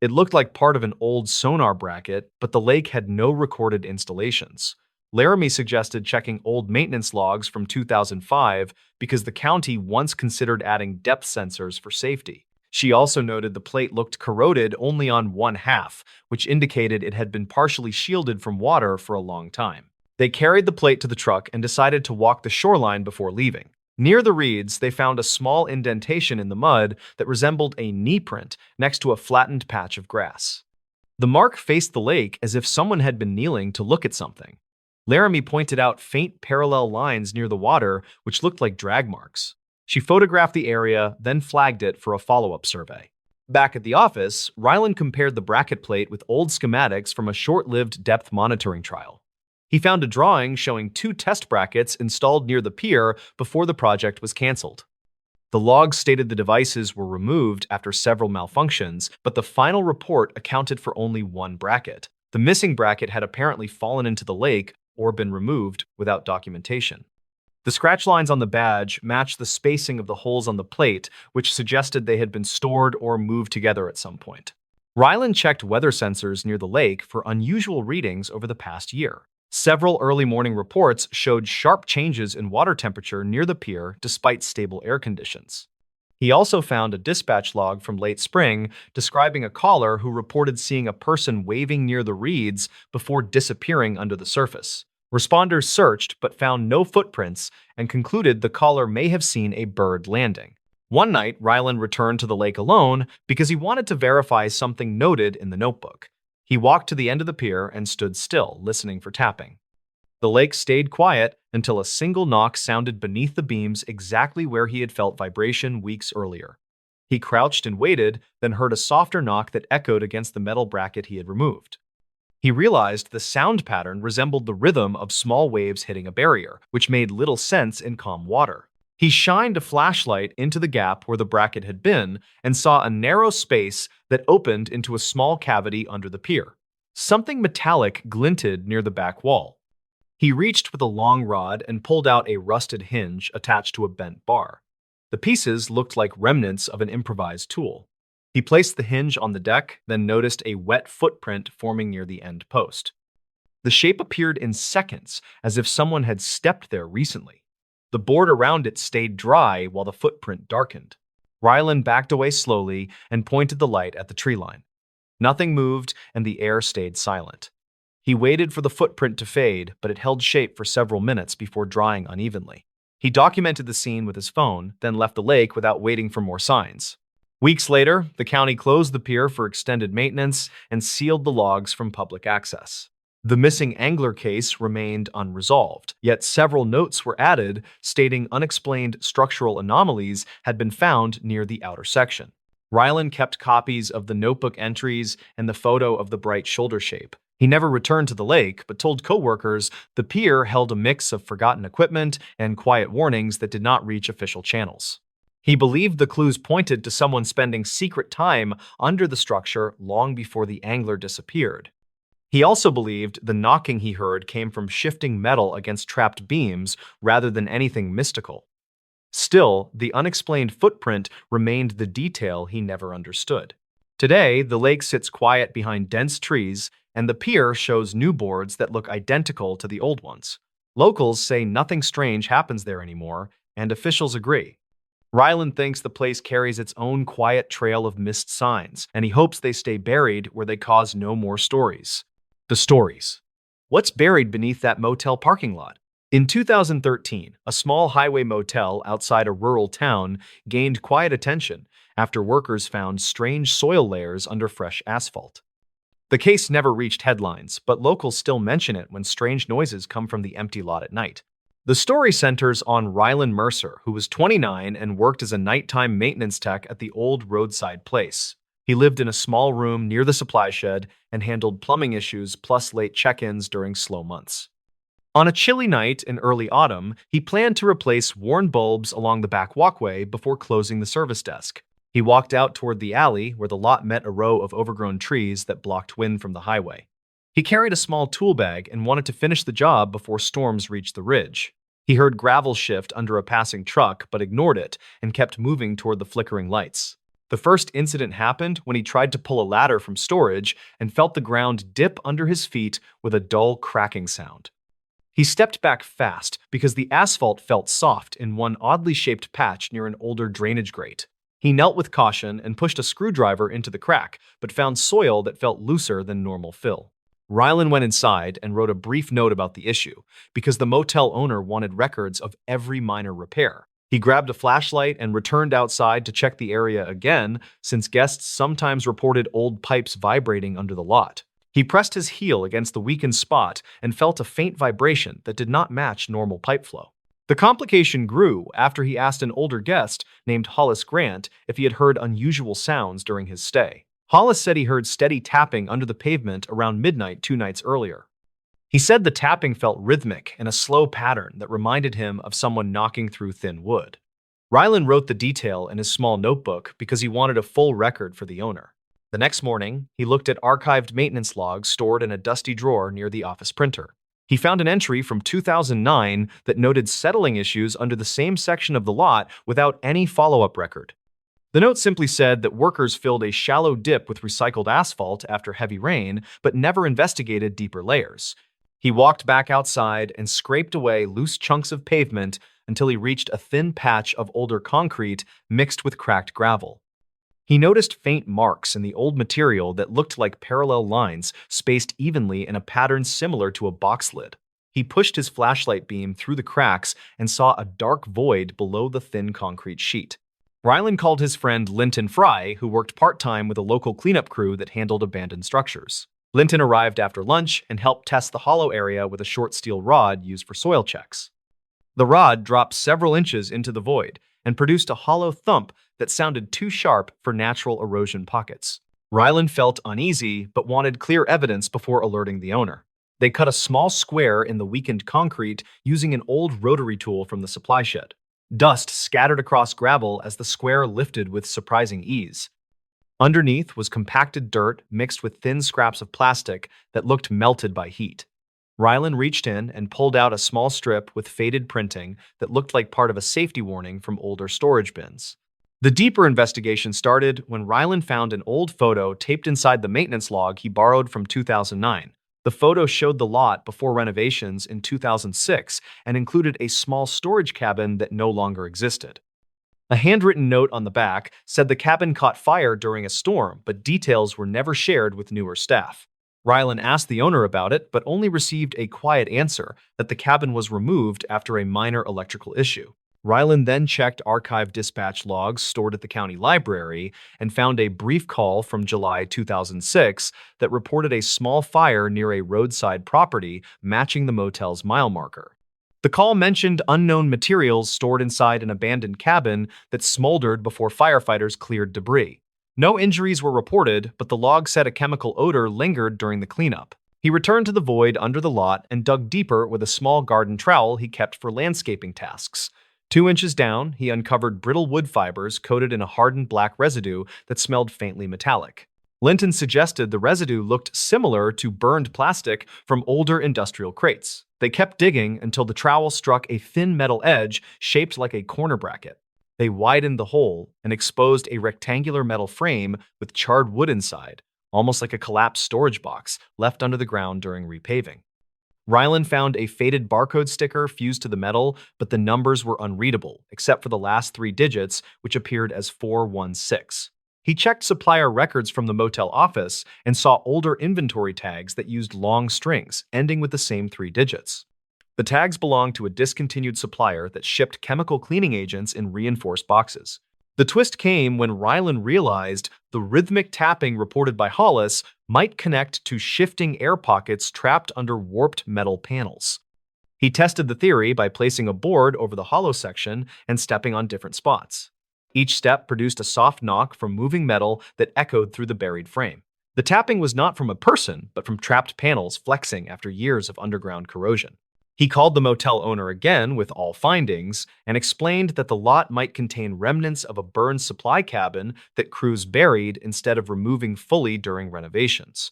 It looked like part of an old sonar bracket, but the lake had no recorded installations. Laramie suggested checking old maintenance logs from 2005 because the county once considered adding depth sensors for safety. She also noted the plate looked corroded only on one half, which indicated it had been partially shielded from water for a long time. They carried the plate to the truck and decided to walk the shoreline before leaving. Near the reeds, they found a small indentation in the mud that resembled a knee print next to a flattened patch of grass. The mark faced the lake as if someone had been kneeling to look at something. Laramie pointed out faint parallel lines near the water, which looked like drag marks. She photographed the area, then flagged it for a follow-up survey. Back at the office, Rylan compared the bracket plate with old schematics from a short-lived depth monitoring trial. He found a drawing showing 2 test brackets installed near the pier before the project was canceled. The logs stated the devices were removed after several malfunctions, but the final report accounted for only 1 bracket. The missing bracket had apparently fallen into the lake or been removed without documentation. The scratch lines on the badge matched the spacing of the holes on the plate, which suggested they had been stored or moved together at some point. Rylan checked weather sensors near the lake for unusual readings over the past year. Several early morning reports showed sharp changes in water temperature near the pier despite stable air conditions. He also found a dispatch log from late spring describing a caller who reported seeing a person waving near the reeds before disappearing under the surface. Responders searched but found no footprints and concluded the caller may have seen a bird landing. One night, Rylan returned to the lake alone because he wanted to verify something noted in the notebook. He walked to the end of the pier and stood still, listening for tapping. The lake stayed quiet until a single knock sounded beneath the beams exactly where he had felt vibration weeks earlier. He crouched and waited, then heard a softer knock that echoed against the metal bracket he had removed. He realized the sound pattern resembled the rhythm of small waves hitting a barrier, which made little sense in calm water. He shined a flashlight into the gap where the bracket had been and saw a narrow space that opened into a small cavity under the pier. Something metallic glinted near the back wall. He reached with a long rod and pulled out a rusted hinge attached to a bent bar. The pieces looked like remnants of an improvised tool. He placed the hinge on the deck, then noticed a wet footprint forming near the end post. The shape appeared in seconds, as if someone had stepped there recently. The board around it stayed dry while the footprint darkened. Rylan backed away slowly and pointed the light at the tree line. Nothing moved, and the air stayed silent. He waited for the footprint to fade, but it held shape for several minutes before drying unevenly. He documented the scene with his phone, then left the lake without waiting for more signs. Weeks later, the county closed the pier for extended maintenance and sealed the logs from public access. The missing angler case remained unresolved, yet several notes were added stating unexplained structural anomalies had been found near the outer section. Rylan kept copies of the notebook entries and the photo of the bright shoulder shape. He never returned to the lake, but told coworkers the pier held a mix of forgotten equipment and quiet warnings that did not reach official channels. He believed the clues pointed to someone spending secret time under the structure long before the angler disappeared. He also believed the knocking he heard came from shifting metal against trapped beams rather than anything mystical. Still, the unexplained footprint remained the detail he never understood. Today, the lake sits quiet behind dense trees, and the pier shows new boards that look identical to the old ones. Locals say nothing strange happens there anymore, and officials agree. Rylan thinks the place carries its own quiet trail of missed signs, and he hopes they stay buried where they cause no more stories. The stories. What's buried beneath that motel parking lot? In 2013, a small highway motel outside a rural town gained quiet attention after workers found strange soil layers under fresh asphalt. The case never reached headlines, but locals still mention it when strange noises come from the empty lot at night. The story centers on Rylan Mercer, who was 29 and worked as a nighttime maintenance tech at the old roadside place. He lived in a small room near the supply shed and handled plumbing issues plus late check-ins during slow months. On a chilly night in early autumn, he planned to replace worn bulbs along the back walkway before closing the service desk. He walked out toward the alley where the lot met a row of overgrown trees that blocked wind from the highway. He carried a small tool bag and wanted to finish the job before storms reached the ridge. He heard gravel shift under a passing truck but ignored it and kept moving toward the flickering lights. The first incident happened when he tried to pull a ladder from storage and felt the ground dip under his feet with a dull cracking sound. He stepped back fast because the asphalt felt soft in one oddly shaped patch near an older drainage grate. He knelt with caution and pushed a screwdriver into the crack, but found soil that felt looser than normal fill. Rylan went inside and wrote a brief note about the issue, because the motel owner wanted records of every minor repair. He grabbed a flashlight and returned outside to check the area again, since guests sometimes reported old pipes vibrating under the lot. He pressed his heel against the weakened spot and felt a faint vibration that did not match normal pipe flow. The complication grew after he asked an older guest named Hollis Grant if he had heard unusual sounds during his stay. Hollis said he heard steady tapping under the pavement around midnight 2 nights earlier. He said the tapping felt rhythmic and a slow pattern that reminded him of someone knocking through thin wood. Rylan wrote the detail in his small notebook because he wanted a full record for the owner. The next morning, he looked at archived maintenance logs stored in a dusty drawer near the office printer. He found an entry from 2009 that noted settling issues under the same section of the lot without any follow-up record. The note simply said that workers filled a shallow dip with recycled asphalt after heavy rain, but never investigated deeper layers. He walked back outside and scraped away loose chunks of pavement until he reached a thin patch of older concrete mixed with cracked gravel. He noticed faint marks in the old material that looked like parallel lines spaced evenly in a pattern similar to a box lid. He pushed his flashlight beam through the cracks and saw a dark void below the thin concrete sheet. Rylan called his friend Linton Fry, who worked part-time with a local cleanup crew that handled abandoned structures. Linton arrived after lunch and helped test the hollow area with a short steel rod used for soil checks. The rod dropped several inches into the void and produced a hollow thump that sounded too sharp for natural erosion pockets. Rylan felt uneasy but wanted clear evidence before alerting the owner. They cut a small square in the weakened concrete using an old rotary tool from the supply shed. Dust scattered across gravel as the square lifted with surprising ease. Underneath was compacted dirt mixed with thin scraps of plastic that looked melted by heat. Rylan reached in and pulled out a small strip with faded printing that looked like part of a safety warning from older storage bins. The deeper investigation started when Ryland found an old photo taped inside the maintenance log he borrowed from 2009. The photo showed the lot before renovations in 2006 and included a small storage cabin that no longer existed. A handwritten note on the back said the cabin caught fire during a storm, but details were never shared with newer staff. Ryland asked the owner about it, but only received a quiet answer that the cabin was removed after a minor electrical issue. Ryland then checked archive dispatch logs stored at the county library and found a brief call from July 2006 that reported a small fire near a roadside property matching the motel's mile marker. The call mentioned unknown materials stored inside an abandoned cabin that smoldered before firefighters cleared debris. No injuries were reported, but the log said a chemical odor lingered during the cleanup. He returned to the void under the lot and dug deeper with a small garden trowel he kept for landscaping tasks. 2 inches down, he uncovered brittle wood fibers coated in a hardened black residue that smelled faintly metallic. Linton suggested the residue looked similar to burned plastic from older industrial crates. They kept digging until the trowel struck a thin metal edge shaped like a corner bracket. They widened the hole and exposed a rectangular metal frame with charred wood inside, almost like a collapsed storage box left under the ground during repaving. Ryland found a faded barcode sticker fused to the metal, but the numbers were unreadable, except for the last 3 digits, which appeared as 416. He checked supplier records from the motel office and saw older inventory tags that used long strings, ending with the same 3 digits. The tags belonged to a discontinued supplier that shipped chemical cleaning agents in reinforced boxes. The twist came when Ryland realized the rhythmic tapping reported by Hollis might connect to shifting air pockets trapped under warped metal panels. He tested the theory by placing a board over the hollow section and stepping on different spots. Each step produced a soft knock from moving metal that echoed through the buried frame. The tapping was not from a person, but from trapped panels flexing after years of underground corrosion. He called the motel owner again with all findings and explained that the lot might contain remnants of a burned supply cabin that crews buried instead of removing fully during renovations.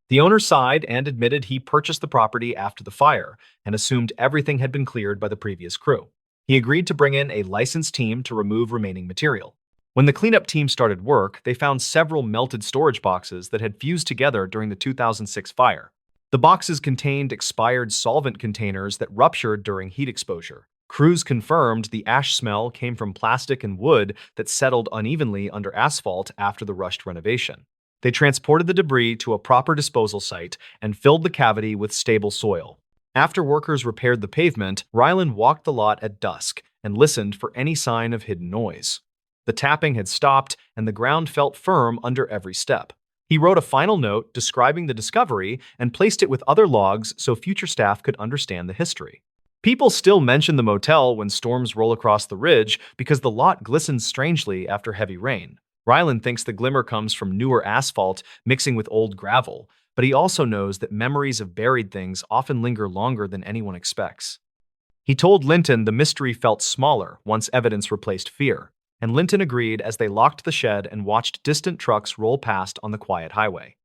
The owner sighed and admitted he purchased the property after the fire and assumed everything had been cleared by the previous crew. He agreed to bring in a licensed team to remove remaining material. When the cleanup team started work, they found several melted storage boxes that had fused together during the 2006 fire. The boxes contained expired solvent containers that ruptured during heat exposure. Crews confirmed the ash smell came from plastic and wood that settled unevenly under asphalt after the rushed renovation. They transported the debris to a proper disposal site and filled the cavity with stable soil. After workers repaired the pavement, Ryland walked the lot at dusk and listened for any sign of hidden noise. The tapping had stopped and the ground felt firm under every step. He wrote a final note describing the discovery and placed it with other logs so future staff could understand the history. People still mention the motel when storms roll across the ridge because the lot glistens strangely after heavy rain. Ryland thinks the glimmer comes from newer asphalt mixing with old gravel, but he also knows that memories of buried things often linger longer than anyone expects. He told Linton the mystery felt smaller once evidence replaced fear, and Linton agreed as they locked the shed and watched distant trucks roll past on the quiet highway.